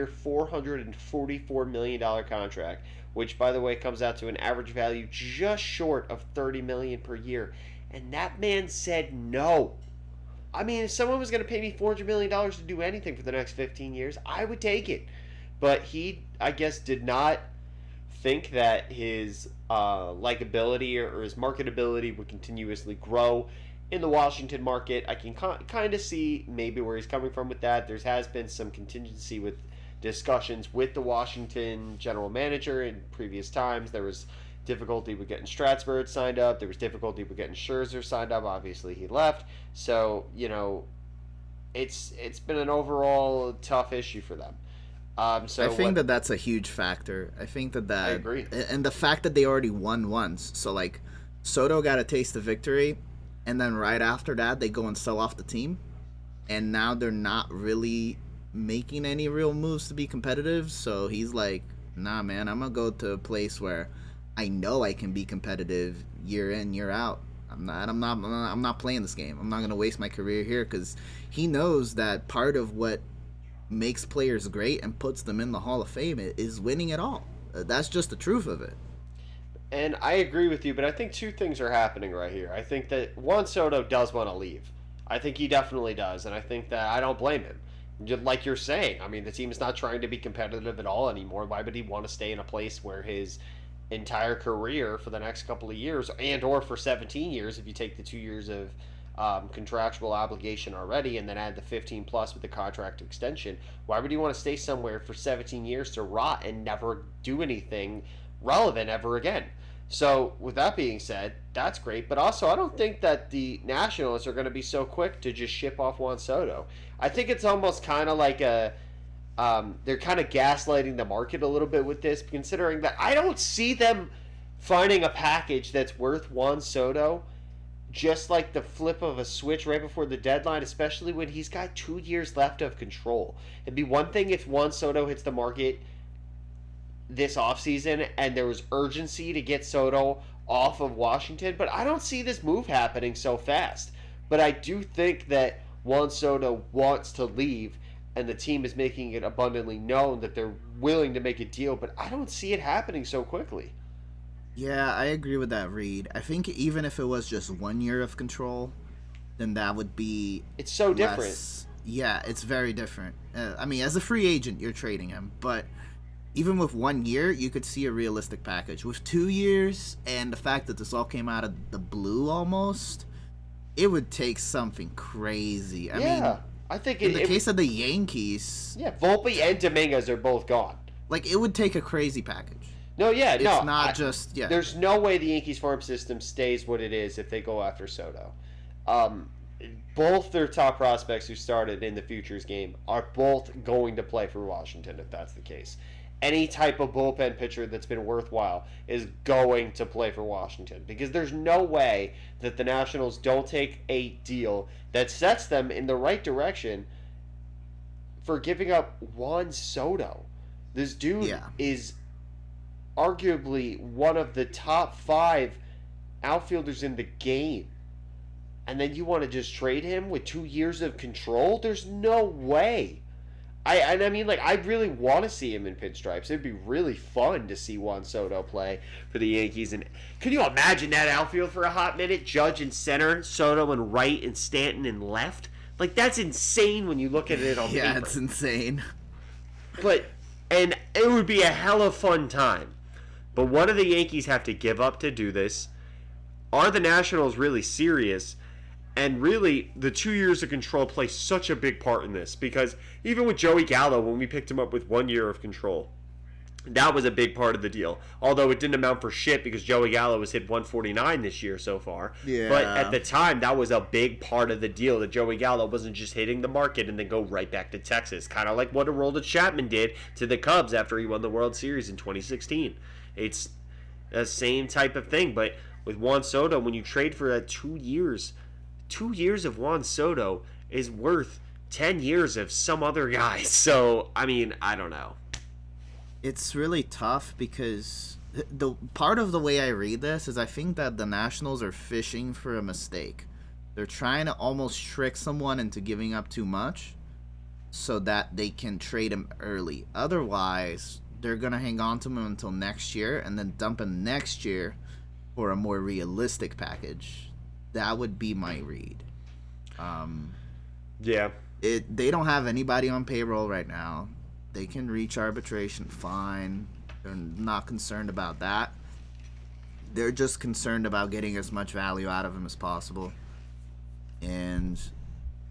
$444 million contract, which, by the way, comes out to an average value just short of $30 million per year. And that man said no. I mean, if someone was going to pay me $400 million to do anything for the next 15 years, I would take it. But he, I guess, did not think that his likability or his marketability would continuously grow in the Washington market. I can kind of see maybe where he's coming from with that. There has been some contingency with discussions with the Washington general manager in previous times. There was difficulty with getting Strasburg signed up. There was difficulty with getting Scherzer signed up. Obviously, he left. So, it's been an overall tough issue for them. I think that's a huge factor. I think that I agree. And the fact that they already won once. So, like, Soto got a taste of victory, and then right after that, they go and sell off the team. And now they're not really making any real moves to be competitive. So he's like, nah, man, I'm going to go to a place where I know I can be competitive year in, year out. I'm not playing this game. I'm not going to waste my career here, because he knows that part of what makes players great and puts them in the Hall of Fame is winning it all. That's just the truth of it. And I agree with you, but I think two things are happening right here. I think that Juan Soto does want to leave. I think he definitely does, and I think that I don't blame him. Just like you're saying, I mean, the team is not trying to be competitive at all anymore. Why would he want to stay in a place where his entire career for the next couple of years, and or for 17 years, if you take the 2 years of contractual obligation already and then add the 15 plus with the contract extension, why would you want to stay somewhere for 17 years to rot and never do anything relevant ever again? So with that being said, that's great, but also I don't think that the Nationals are going to be so quick to just ship off Juan Soto. I think it's almost kind of like they're kind of gaslighting the market a little bit with this, considering that I don't see them finding a package that's worth Juan Soto just like the flip of a switch right before the deadline, especially when he's got 2 years left of control. It'd be one thing if Juan Soto hits the market this offseason and there was urgency to get Soto off of Washington, but I don't see this move happening so fast. But I do think that Juan Soto wants to leave, and the team is making it abundantly known that they're willing to make a deal, but I don't see it happening so quickly. Yeah, I agree with that read. I think even if it was just 1 year of control, then that would be. It's so different. Yeah, it's very different. I mean, as a free agent, you're trading him, but even with 1 year, you could see a realistic package. With 2 years, and the fact that this all came out of the blue almost, it would take something crazy. I mean, I think in the case of the Yankees, Volpe and Dominguez are both gone. Like, it would take a crazy package. It's not just. There's no way the Yankees farm system stays what it is if they go after Soto. Both their top prospects who started in the futures game are both going to play for Washington if that's the case. Any type of bullpen pitcher that's been worthwhile is going to play for Washington because there's no way that the Nationals don't take a deal that sets them in the right direction for giving up Juan Soto. This dude is arguably one of the top 5 outfielders in the game. And then you want to just trade him with 2 years of control? There's no way. I really want to see him in pinstripes. It'd be really fun to see Juan Soto play for the Yankees. And can you imagine that outfield for a hot minute? Judge in center, Soto in right, and Stanton in left? Like, that's insane when you look at it on paper. Yeah, it's insane. And it would be a hella fun time. But what do the Yankees have to give up to do this? Are the Nationals really serious? And really, the 2 years of control play such a big part in this. Because even with Joey Gallo, when we picked him up with 1 year of control, that was a big part of the deal. Although it didn't amount for shit because Joey Gallo has hit 149 this year so far. Yeah. But at the time, that was a big part of the deal. That Joey Gallo wasn't just hitting the market and then go right back to Texas. Kind of like what Aroldis Chapman did to the Cubs after he won the World Series in 2016. It's the same type of thing. But with Juan Soto, when you trade for that 2 years... 2 years of Juan Soto is worth 10 years of some other guy. So, I mean, I don't know. It's really tough because the part of the way I read this is I think that the Nationals are fishing for a mistake. They're trying to almost trick someone into giving up too much so that they can trade him early. Otherwise, they're going to hang on to him until next year and then dump him next year for a more realistic package. That would be my read. They don't have anybody on payroll right now. They can reach arbitration fine. They're not concerned about that. They're just concerned about getting as much value out of him as possible. And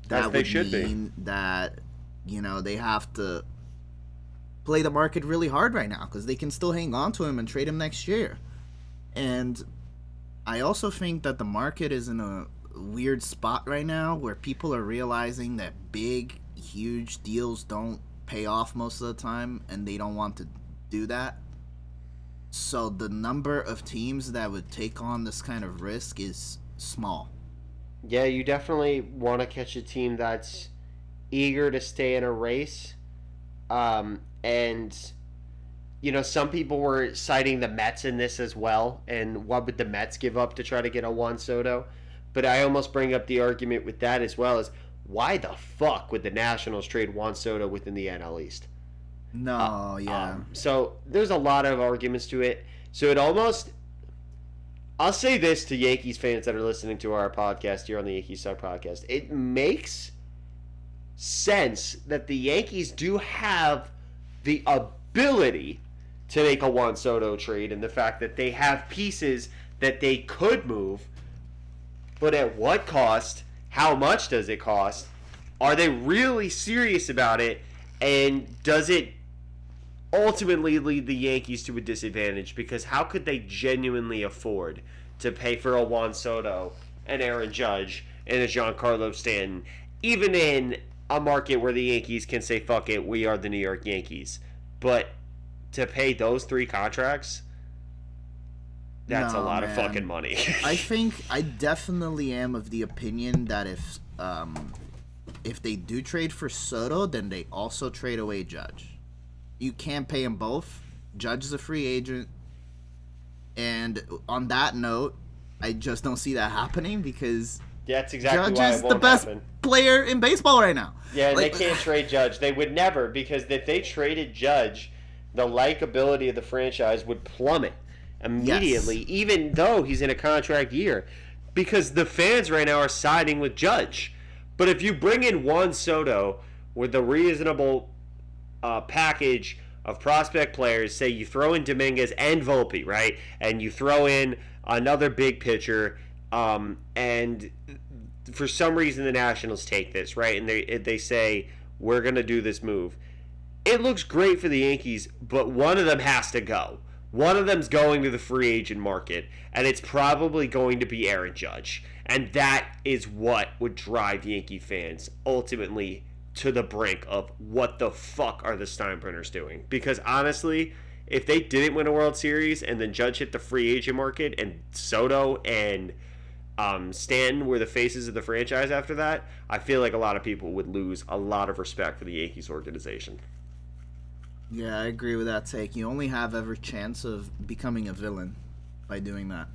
that would mean that, they have to play the market really hard right now because they can still hang on to him and trade him next year. And I also think that the market is in a weird spot right now where people are realizing that big, huge deals don't pay off most of the time, and they don't want to do that. So the number of teams that would take on this kind of risk is small. Yeah, you definitely want to catch a team that's eager to stay in a race. Some people were citing the Mets in this as well, and what would the Mets give up to try to get a Juan Soto? But I almost bring up the argument with that as well as, why the fuck would the Nationals trade Juan Soto within the NL East? So there's a lot of arguments to it. So it almost... I'll say this to Yankees fans that are listening to our podcast here on the Yankees Suck podcast. It makes sense that the Yankees do have the ability to make a Juan Soto trade, and the fact that they have pieces that they could move, but at what cost? How much does it cost? Are they really serious about it? And does it ultimately lead the Yankees to a disadvantage? Because how could they genuinely afford to pay for a Juan Soto, an Aaron Judge, and a Giancarlo Stanton, even in a market where the Yankees can say, fuck it, we are the New York Yankees? But to pay those 3 contracts, That's a No, lot of man. fucking money. I think I definitely am of the opinion that if they do trade for Soto, then they also trade away Judge. You can't pay them both. Judge is a free agent, and on that note, I just don't see that happening because That's exactly Judge why is it the won't best happen. player in baseball right now. Yeah, and Like, they can't trade Judge. They would never, because if they traded Judge, the likability of the franchise would plummet immediately, Yes. even though he's in a contract year, because the fans right now are siding with Judge. But if you bring in Juan Soto with a reasonable package of prospect players, say you throw in Dominguez and Volpe, right, and you throw in another big pitcher, and for some reason the Nationals take this, right, and they say we're gonna do this move. It looks great for the Yankees, but one of them has to go. One of them's going to the free agent market, and it's probably going to be Aaron Judge. And that is what would drive Yankee fans ultimately to the brink of what the fuck are the Steinbrenners doing? Because honestly, if they didn't win a World Series and then Judge hit the free agent market and Soto and Stanton were the faces of the franchise after that, I feel like a lot of people would lose a lot of respect for the Yankees organization. Yeah, I agree with that take. You only have every chance of becoming a villain by doing that.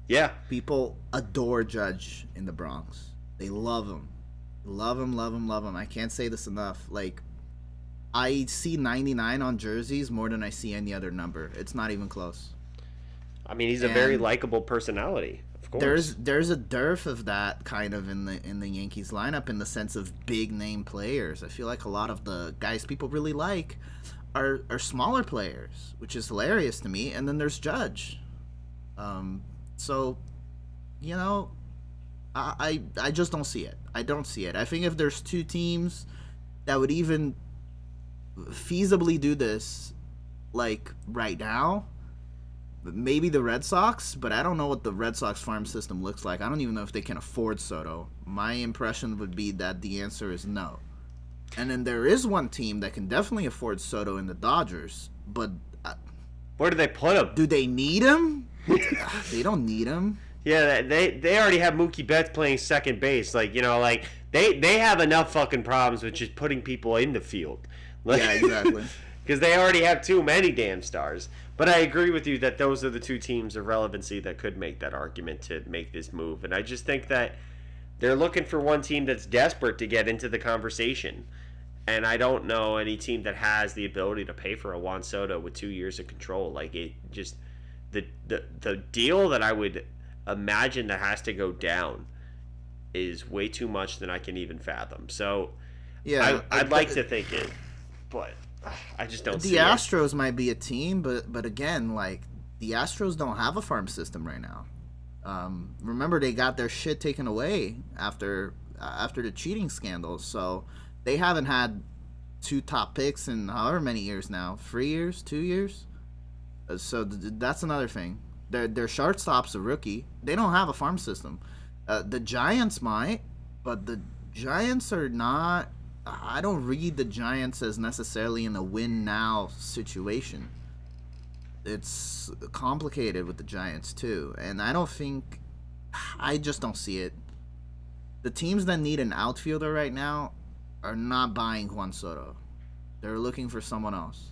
Yeah. People adore Judge in the Bronx. They love him. Love him, love him, love him. I can't say this enough. Like, I see 99 on jerseys more than I see any other number. It's not even close. I mean, he's a very likable personality, of course. There's a dearth of that kind of in the Yankees lineup in the sense of big name players. I feel like a lot of the guys people really like are smaller players, which is hilarious to me. And then there's Judge. So, you know, I just don't see it. I don't see it. I think if there's two teams that would even feasibly do this, like right now, maybe the Red Sox, but I don't know what the Red Sox farm system looks like. I don't even know if they can afford Soto. My impression would be that the answer is no. And then there is one team that can definitely afford Soto in the Dodgers, but where do they put him? do they need him? They don't need him. Yeah, they already have Mookie Betts playing second base. Like, you know, like they have enough fucking problems with just putting people in the field. Like, Yeah, exactly. Because they already have too many damn stars. But I agree with you that those are the two teams of relevancy that could make that argument to make this move. And I just think that they're looking for one team that's desperate to get into the conversation. And I don't know any team that has the ability to pay for a Juan Soto with 2 years of control. Like, it just the deal that I would imagine that has to go down is way too much than I can even fathom. So Yeah, I'd like to think it, but I just don't see the it. Astros might be a team, but again, like the Astros don't have a farm system right now. Remember, they got their shit taken away after the cheating scandals, so they haven't had two top picks in however many years now. 3 years, 2 years. So that's another thing. Their shortstop's a rookie. They don't have a farm system. The Giants might, but the Giants are not. I don't read the Giants as necessarily in a win now situation. It's complicated with the Giants too, and I don't think. I just don't see it. The teams that need an outfielder right now are not buying Juan Soto. They're looking for someone else.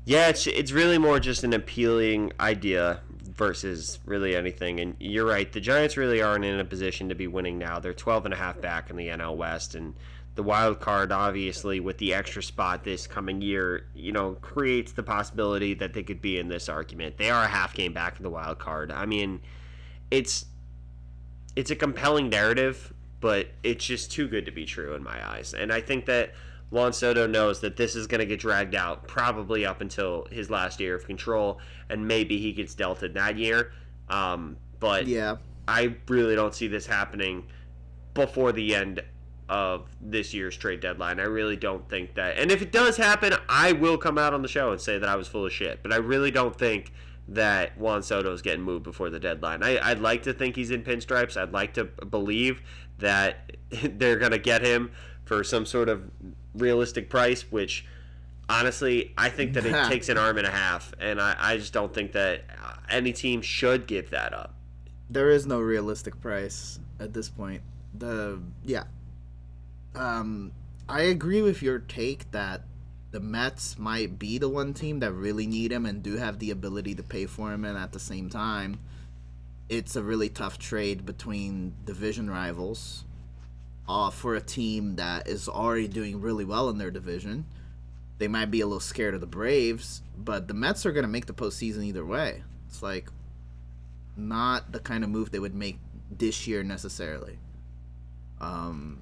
Yeah, it's really more just an appealing idea versus really anything. And you're right, the Giants really aren't in a position to be winning now. They're 12.5 back in the NL West, and the wild card, obviously, with the extra spot this coming year, you know, creates the possibility that they could be in this argument. They are a half game back in the wild card. I mean, it's a compelling narrative, but it's just too good to be true in my eyes. And I think that Juan Soto knows that this is going to get dragged out probably up until his last year of control, and maybe he gets dealt in that year. But Yeah. I really don't see this happening before the end of this year's trade deadline. I really don't think that. And if it does happen, I will come out on the show and say that I was full of shit. But I really don't think that Juan Soto is getting moved before the deadline. I'd like to think he's in pinstripes. I'd like to believe that they're going to get him for some sort of realistic price, which Honestly, I think that it takes an arm and a half, and I just don't think that any team should give that up. There is no realistic price at this point. I agree with your take that the Mets might be the one team that really need him and do have the ability to pay for him, and at the same time, it's a really tough trade between division rivals for a team that is already doing really well in their division. They might be a little scared of the Braves, but the Mets are going to make the postseason either way. It's like not the kind of move they would make this year necessarily. The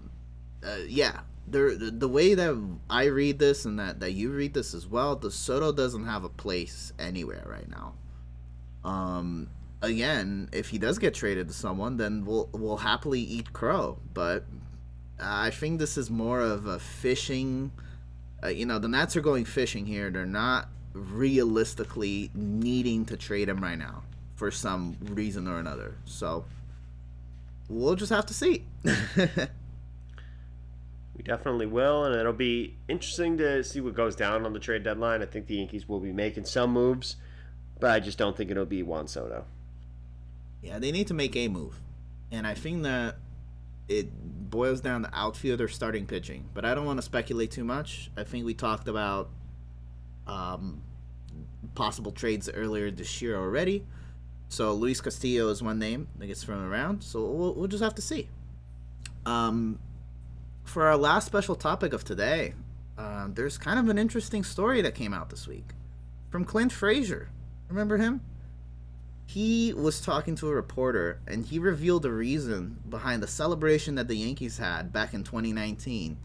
way that I read this and that you read this as well, the Soto doesn't have a place anywhere right now. Again, if he does get traded to someone, then we'll happily eat crow. But I think this is more of a fishing. The Nats are going fishing here. They're not realistically needing to trade him right now for some reason or another. So we'll just have to see. We definitely will, and it'll be interesting to see what goes down on the trade deadline. I think the Yankees will be making some moves, but I just don't think it'll be Juan Soto. Yeah, they need to make a move. And I think that it boils down to outfielder starting pitching. But I don't want to speculate too much. I think we talked about possible trades earlier this year already. So Luis Castillo is one name that gets thrown around. So we'll just have to see. For our last special topic of today, there's kind of an interesting story that came out this week from Clint Frazier. Remember him? He was talking to a reporter, and he revealed the reason behind the celebration that the Yankees had back in 2019.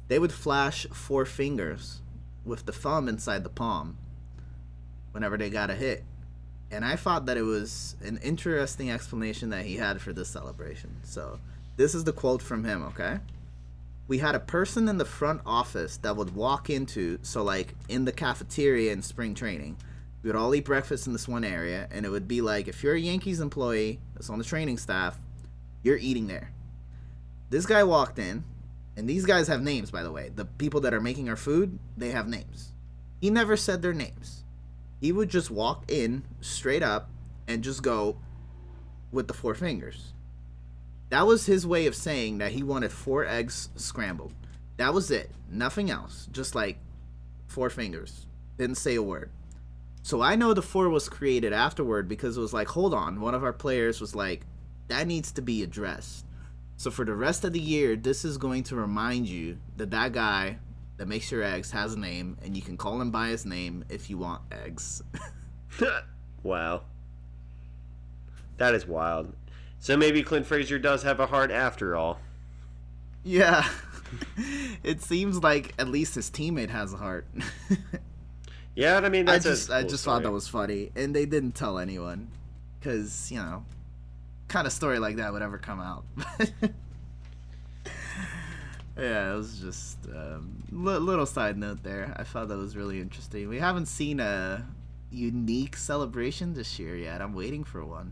They would flash 4 fingers with the thumb inside the palm whenever they got a hit. And I thought that it was an interesting explanation that he had for this celebration. So this is the quote from him, okay? We had a person in the front office that would walk into, so like in the cafeteria in spring training, we would all eat breakfast in this one area, and it would be like, if you're a Yankees employee that's on the training staff, you're eating there. This guy walked in, and these guys have names, by the way. The people that are making our food, they have names. He never said their names. He would just walk in straight up and just go with the 4 fingers. That was his way of saying that he wanted 4 eggs scrambled. That was it. Nothing else. Just like 4 fingers. Didn't say a word. So I know the 4 was created afterward because it was like, hold on. One of our players was like, that needs to be addressed. So for the rest of the year, this is going to remind you that that guy that makes your eggs has a name, and you can call him by his name if you want eggs. Wow. That is wild. So maybe Clint Frazier does have a heart after all. Yeah. It seems like at least his teammate has a heart. Yeah, I mean, that's I just thought that was funny, and they didn't tell anyone, because kind of story like that would ever come out. Yeah, it was just little side note there. I thought that was really interesting. We haven't seen a unique celebration this year yet. I'm waiting for one.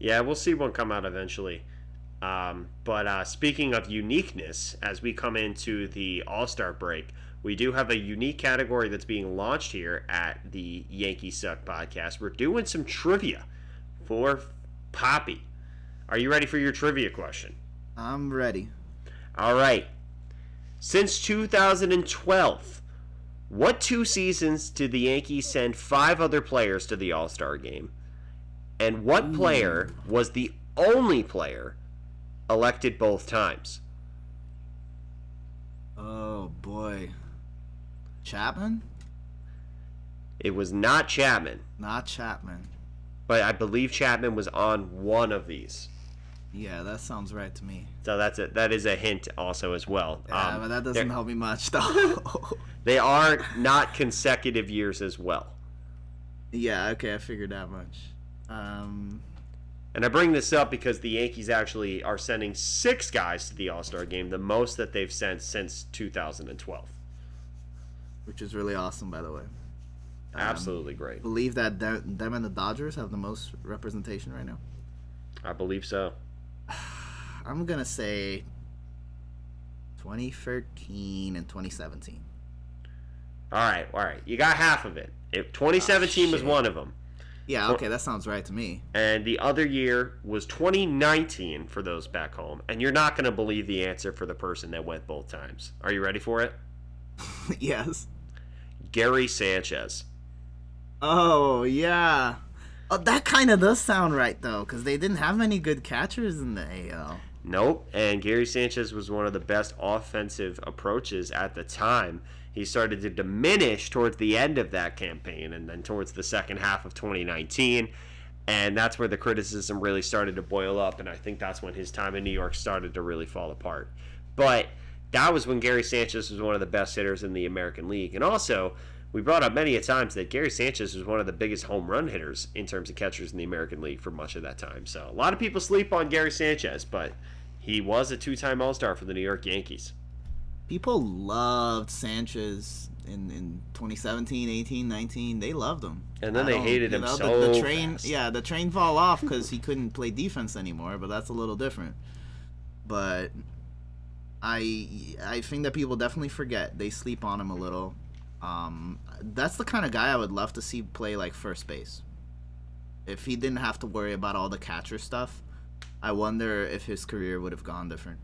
Yeah, we'll see one come out eventually. But speaking of uniqueness, as we come into the All-Star break, we do have a unique category that's being launched here at the Yankee Suck podcast. We're doing some trivia for Poppy. Are you ready for your trivia question? I'm ready. All right. Since 2012, what 2 seasons did the Yankees send 5 other players to the All-Star game? And what player was the only player elected both times? Oh, boy. Chapman? It was not Chapman. Not Chapman. But I believe Chapman was on one of these. Yeah, that sounds right to me. So that is a hint also as well. Yeah, but that doesn't help me much, though. They are not consecutive years as well. Yeah, okay, I figured that much. And I bring this up because the Yankees actually are sending 6 guys to the All-Star game, the most that they've sent since 2012. Which is really awesome, by the way. Absolutely great. I believe that them and the Dodgers have the most representation right now. I believe so. I'm going to say 2013 and 2017. All right. You got half of it. If Oh 2017 was shit. one of them, Yeah, okay, that sounds right to me. and the other year was 2019 for those back home. And you're not going to believe the answer for the person that went both times. Are you ready for it? Yes. Gary Sanchez. Oh yeah. Oh, that kind of does sound right though, because they didn't have many good catchers in the AL. Nope. And Gary Sanchez was one of the best offensive approaches at the time. He started to diminish towards the end of that campaign and then towards the second half of 2019. And that's where the criticism really started to boil up. And I think that's when his time in New York started to really fall apart. But that was when Gary Sanchez was one of the best hitters in the American League. And also, we brought up many a times that Gary Sanchez was one of the biggest home run hitters in terms of catchers in the American League for much of that time. So a lot of people sleep on Gary Sanchez, but he was a two-time All-Star for the New York Yankees. People loved Sanchez in 2017, 18, 19. They loved him. And then I they don't- hated him the train, fast. yeah, the train fall off because he couldn't play defense anymore. But that's a little different. But I think that people definitely forget. They sleep on him a little. That's the kind of guy I would love to see play like first base. If he didn't have to worry about all the catcher stuff, I wonder if his career would have gone different.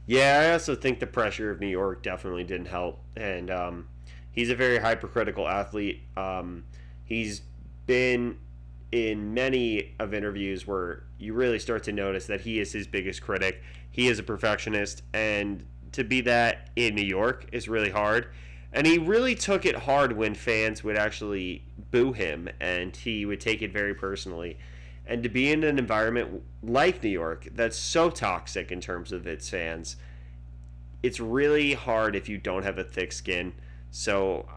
Yeah, I also think the pressure of New York definitely didn't help. And he's a very hypercritical athlete. He's been in many of interviews where you really start to notice that he is his biggest critic. He is a perfectionist, and to be that in New York is really hard. And he really took it hard when fans would actually boo him, and he would take it very personally. And to be in an environment like New York that's so toxic in terms of its fans, it's really hard if you don't have a thick skin. So,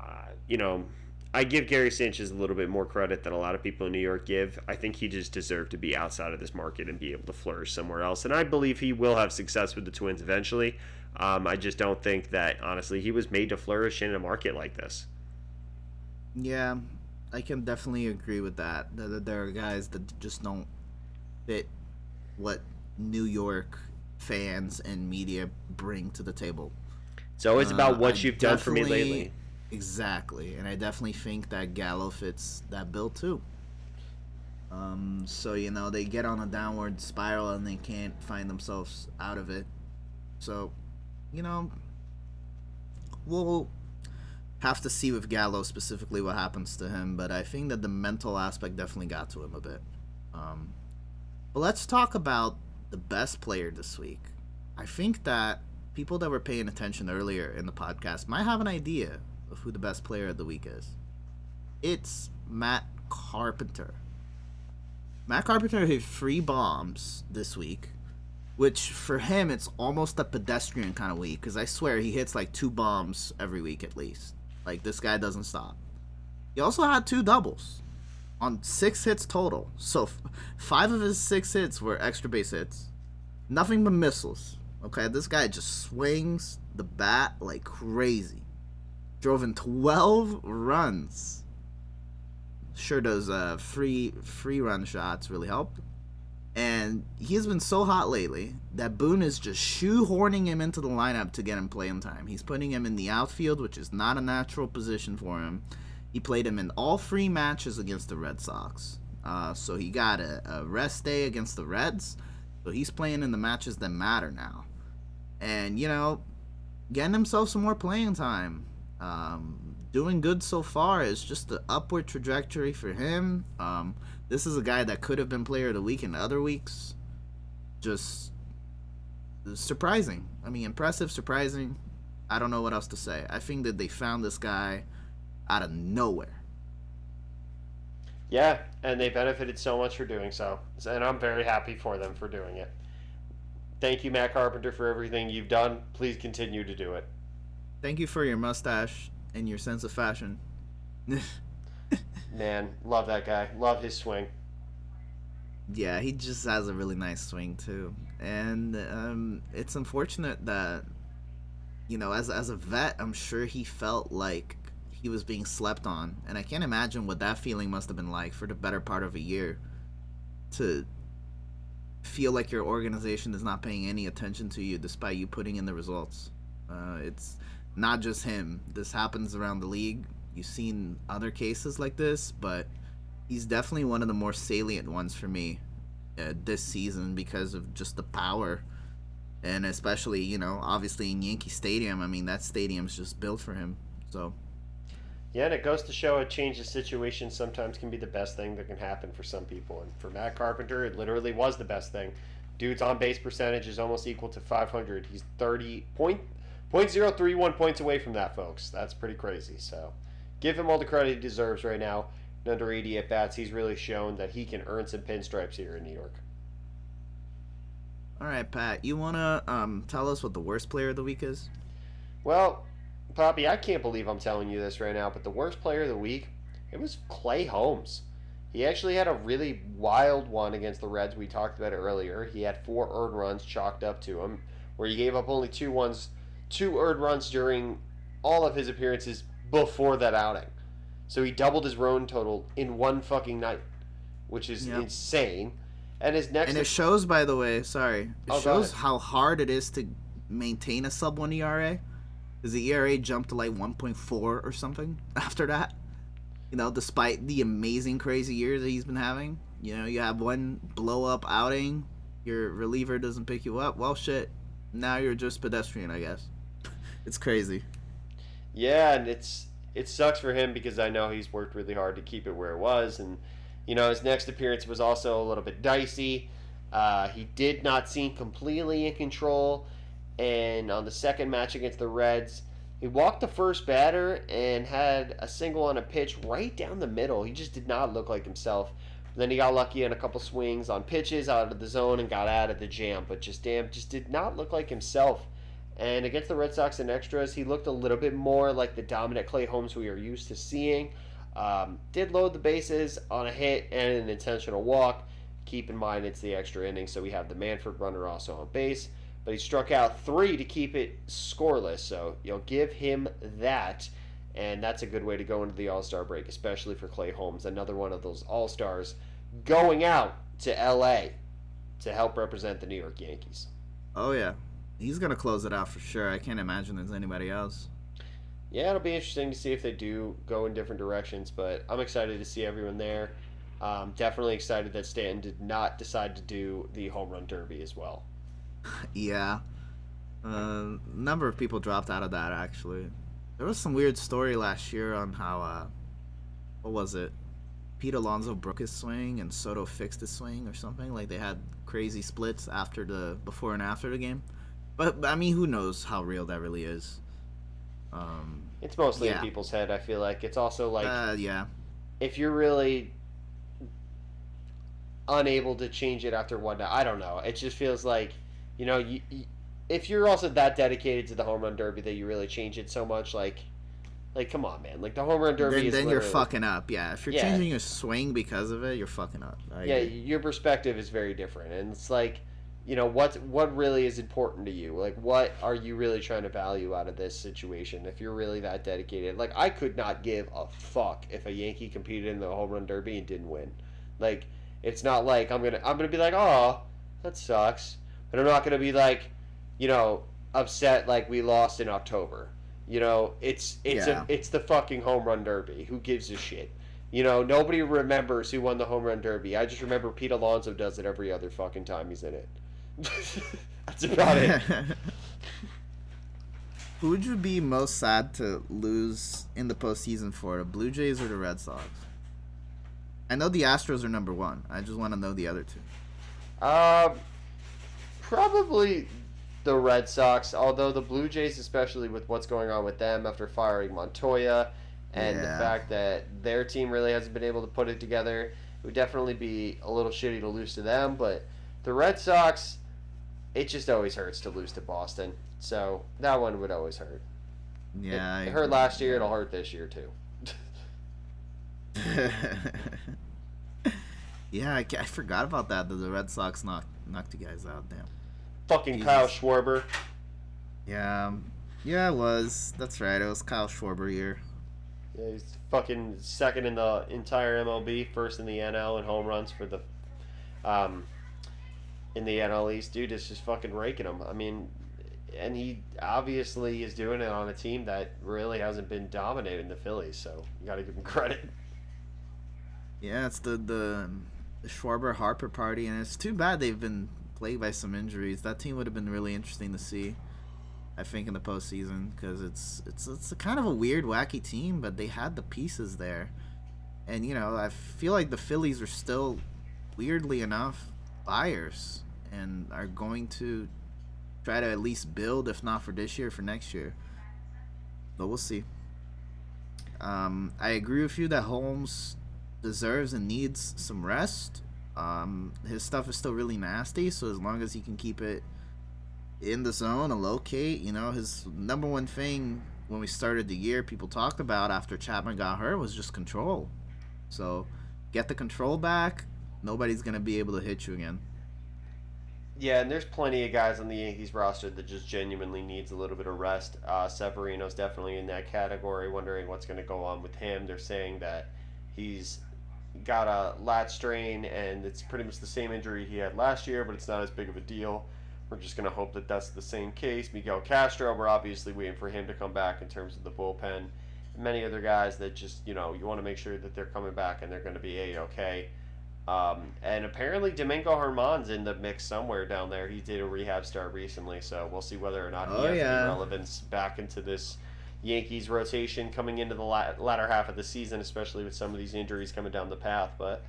I give Gary Sanchez a little bit more credit than a lot of people in New York give. I think he just deserved to be outside of this market and be able to flourish somewhere else. And I believe he will have success with the Twins eventually. I just don't think that, honestly, he was made to flourish in a market like this. Yeah, I can definitely agree with that. There are guys that just don't fit what New York fans and media bring to the table. It's always about what I you've done for me definitely- lately. Exactly, and I definitely think that Gallo fits that bill too. So they get on a downward spiral and they can't find themselves out of it. So, you know, we'll have to see with Gallo specifically what happens to him, but I think that the mental aspect definitely got to him a bit. But let's talk about the best player this week. I think that people that were paying attention earlier in the podcast might have an idea of who the best player of the week is. It's Matt Carpenter. Matt Carpenter hit 3 bombs this week, which for him it's almost a pedestrian kind of week, because I swear he hits like 2 bombs every week at least. Like, this guy doesn't stop. He also had 2 doubles on 6 hits total. So 5 of his 6 hits were extra base hits. Nothing but missiles. Okay, this guy just swings the bat like crazy. Drove in 12 runs. Sure does free run shots really help. And he's been so hot lately that Boone is just shoehorning him into the lineup to get him playing time. He's putting him in the outfield, which is not a natural position for him. He played him in all 3 matches against the Red Sox. So he got a rest day against the Reds. So he's playing in the matches that matter now. And, getting himself some more playing time. Doing good so far. Is just the upward trajectory for him. This is a guy that could have been player of the week in other weeks. Just surprising. I mean, impressive, surprising. I don't know what else to say. I think that they found this guy out of nowhere. Yeah, and they benefited so much for doing so. And I'm very happy for them for doing it. Thank you, Matt Carpenter, for everything you've done. Please continue to do it. Thank you for your mustache and your sense of fashion. Man, love that guy. Love his swing. Yeah, he just has a really nice swing too. And it's unfortunate that, as a vet, I'm sure he felt like he was being slept on. And I can't imagine what that feeling must have been like for the better part of a year. To feel like your organization is not paying any attention to you despite you putting in the results. It's not just him. This happens around the league. You've seen other cases like this, but he's definitely one of the more salient ones for me this season because of just the power. And especially, obviously in Yankee Stadium. I mean, that stadium's just built for him. So, Yeah, and it goes to show a change of situation sometimes can be the best thing that can happen for some people. And for Matt Carpenter, it literally was the best thing. Dude's on base percentage is almost equal to 500. He's 0.031 points away from that, folks. That's pretty crazy. So give him all the credit he deserves right now. And under 80 at bats, he's really shown that he can earn some pinstripes here in New York. all right, Pat, you wanna tell us what the worst player of the week is? Well, Poppy, I can't believe I'm telling you this right now, but the worst player of the week, it was Clay Holmes. He actually had a really wild one against the Reds. We talked about it earlier. He had 4 earned runs chalked up to him, where he gave up only 2 earned runs during all of his appearances before that outing. So he doubled his run total in one fucking night, which is insane. And his next... And it shows, by the way, sorry, it Oh, shows how hard it is to maintain a sub-1 ERA. Because the ERA jumped to like 1.4 or something after that. Despite the amazing, crazy years that he's been having. You have one blow-up outing, your reliever doesn't pick you up. Well, shit, now you're just pedestrian, I guess. It's crazy. Yeah, and it sucks for him because I know he's worked really hard to keep it where it was. And, his next appearance was also a little bit dicey. He did not seem completely in control. And on the second match against the Reds, he walked the first batter and had a single on a pitch right down the middle. He just did not look like himself. Then he got lucky on a couple swings on pitches out of the zone and got out of the jam. But just did not look like himself. And against the Red Sox in extras, he looked a little bit more like the dominant Clay Holmes we are used to seeing. Did load the bases on a hit and an intentional walk. Keep in mind it's the extra inning, so we have the Manfred runner also on base. But he struck out 3 to keep it scoreless, so give him that. And that's a good way to go into the All-Star break, especially for Clay Holmes, another one of those All-Stars going out to L.A. to help represent the New York Yankees. Oh, yeah. He's going to close it out for sure. I can't imagine there's anybody else. Yeah, it'll be interesting to see if they do go in different directions, but I'm excited to see everyone there. Definitely excited that Stanton did not decide to do the home run derby as well. Yeah. Number of people dropped out of that, actually. There was some weird story last year on how, what was it? Pete Alonso broke his swing and Soto fixed his swing or something. Like, they had crazy splits before and after the game. But I mean, who knows how real that really is. It's mostly in people's head, I feel like. It's also like, if you're really unable to change it after one night, I don't know. It just feels like, if you're also that dedicated to the home run derby that you really change it so much, like come on, man. Like, the home run derby then you're fucking up. Yeah, if you're changing your swing because of it, you're fucking up. Your perspective is very different, and it's like, what really is important to you? Like, what are you really trying to value out of this situation if you're really that dedicated? Like, I could not give a fuck if a Yankee competed in the home run derby and didn't win. Like, it's not like I'm gonna be like, oh, that sucks, but I'm not gonna be like, upset like we lost in October. It's the fucking home run derby. Who gives a shit? Nobody remembers who won the home run derby. I just remember Pete Alonso does it every other fucking time he's in it. That's about it. Who would you be most sad to lose in the postseason for, the Blue Jays or the Red Sox? I know the Astros are number 1. I just want to know the other two. Probably the Red Sox, although the Blue Jays, especially with what's going on with them after firing Montoya and the fact that their team really hasn't been able to put it together, it would definitely be a little shitty to lose to them. But the Red Sox, it just always hurts to lose to Boston. So that one would always hurt. Yeah, it hurt last year. It'll hurt this year too. Yeah, I forgot about that the Red Sox knocked you guys out. Damn. Fucking Jesus. Kyle Schwarber. Yeah, it was. That's right. It was Kyle Schwarber year. Yeah, he's fucking second in the entire MLB, first in the NL in home runs for the in the NL East. Dude, it's just fucking raking him. I mean, and he obviously is doing it on a team that really hasn't been dominating the Phillies, so you got to give him credit. Yeah, it's the Schwarber Harper party, and it's too bad they've been plagued by some injuries. That team would have been really interesting to see, I think, in the postseason, because it's a kind of a weird, wacky team, but they had the pieces there, and I feel like the Phillies are still, weirdly enough, buyers, and are going to try to at least build, if not for this year, for next year. But we'll see. I agree with you that Holmes deserves and needs some rest. His stuff is still really nasty, so as long as he can keep it in the zone and locate, his number one thing when we started the year people talked about after Chapman got hurt was just control. So get the control back, nobody's going to be able to hit you again. Yeah, and there's plenty of guys on the Yankees roster that just genuinely needs a little bit of rest. Severino's definitely in that category, wondering what's going to go on with him. They're saying that he's got a lat strain, and it's pretty much the same injury he had last year, but it's not as big of a deal. We're just going to hope that that's the same case. Miguel Castro, we're obviously waiting for him to come back in terms of the bullpen. And many other guys that just, you want to make sure that they're coming back and they're going to be A-okay. And apparently Domingo Germán's in the mix somewhere down there. He did a rehab start recently, so we'll see whether or not he has any relevance back into this Yankees rotation coming into the latter half of the season, especially with some of these injuries coming down the path. But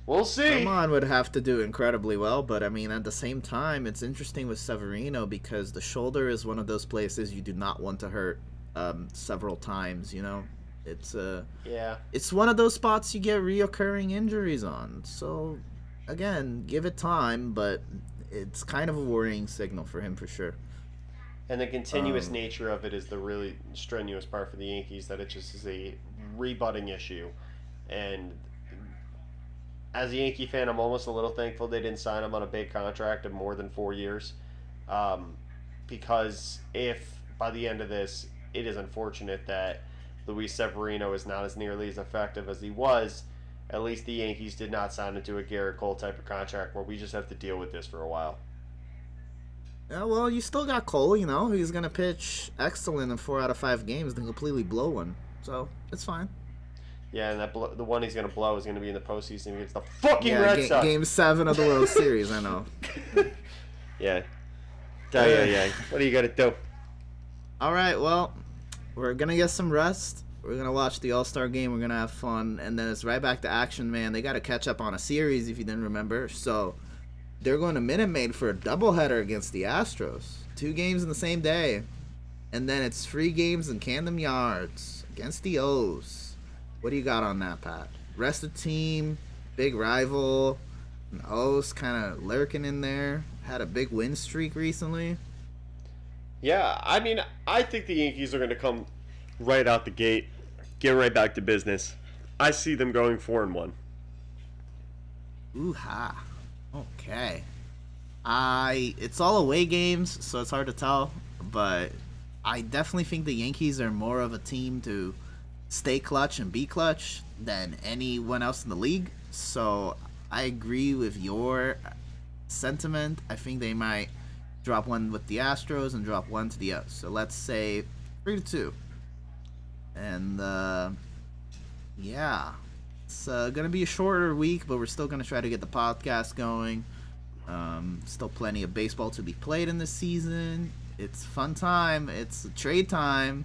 we'll see. Germán would have to do incredibly well, but I mean, at the same time, it's interesting with Severino because the shoulder is one of those places you do not want to hurt several times. It's one of those spots you get reoccurring injuries on. So again, give it time, but it's kind of a worrying signal for him for sure. And the continuous nature of it is the really strenuous part for the Yankees, that it just is a rebutting issue. And as a Yankee fan, I'm almost a little thankful they didn't sign him on a big contract of more than 4 years. Because if by the end of this, it is unfortunate that Luis Severino is not as nearly as effective as he was, at least the Yankees did not sign him to a Garrett Cole type of contract where we just have to deal with this for a while. Yeah, well, you still got Cole, He's going to pitch excellent in 4 out of 5 games, then completely blow one. So, it's fine. Yeah, and the one he's going to blow is going to be in the postseason against the fucking Red Sox. Game 7 of the World Series, I know. Yeah. Yeah. What are you going to do? All right, well, we're going to get some rest. We're going to watch the All-Star game. We're going to have fun. And then it's right back to action, man. They got to catch up on a series, if you didn't remember. So they're going to Minute Maid for a doubleheader against the Astros. 2 games in the same day. And then it's 3 games in Camden Yards against the O's. What do you got on that, Pat? Rested team, big rival. And O's kind of lurking in there. Had a big win streak recently. Yeah, I mean, I think the Yankees are going to come right out the gate, get right back to business. I see them going 4-1. Ooh-ha. Okay. It's all away games, so it's hard to tell, but I definitely think the Yankees are more of a team to stay clutch and be clutch than anyone else in the league. So I agree with your sentiment. I think they might drop one with the Astros and drop one to the O's. So let's say 3-2. And yeah, it's gonna be a shorter week, but we're still gonna try to get the podcast going. Still plenty of baseball to be played in this season. It's fun time. It's trade time.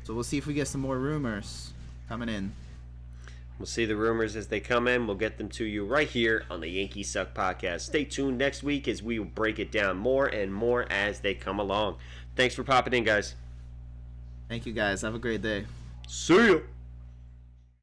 So we'll see if we get some more rumors coming in. We'll see the rumors as they come in. We'll get them to you right here on the Yankee Suck podcast. Stay tuned next week as we will break it down more and more as they come along. Thanks for popping in, guys. Thank you, guys. Have a great day. See you.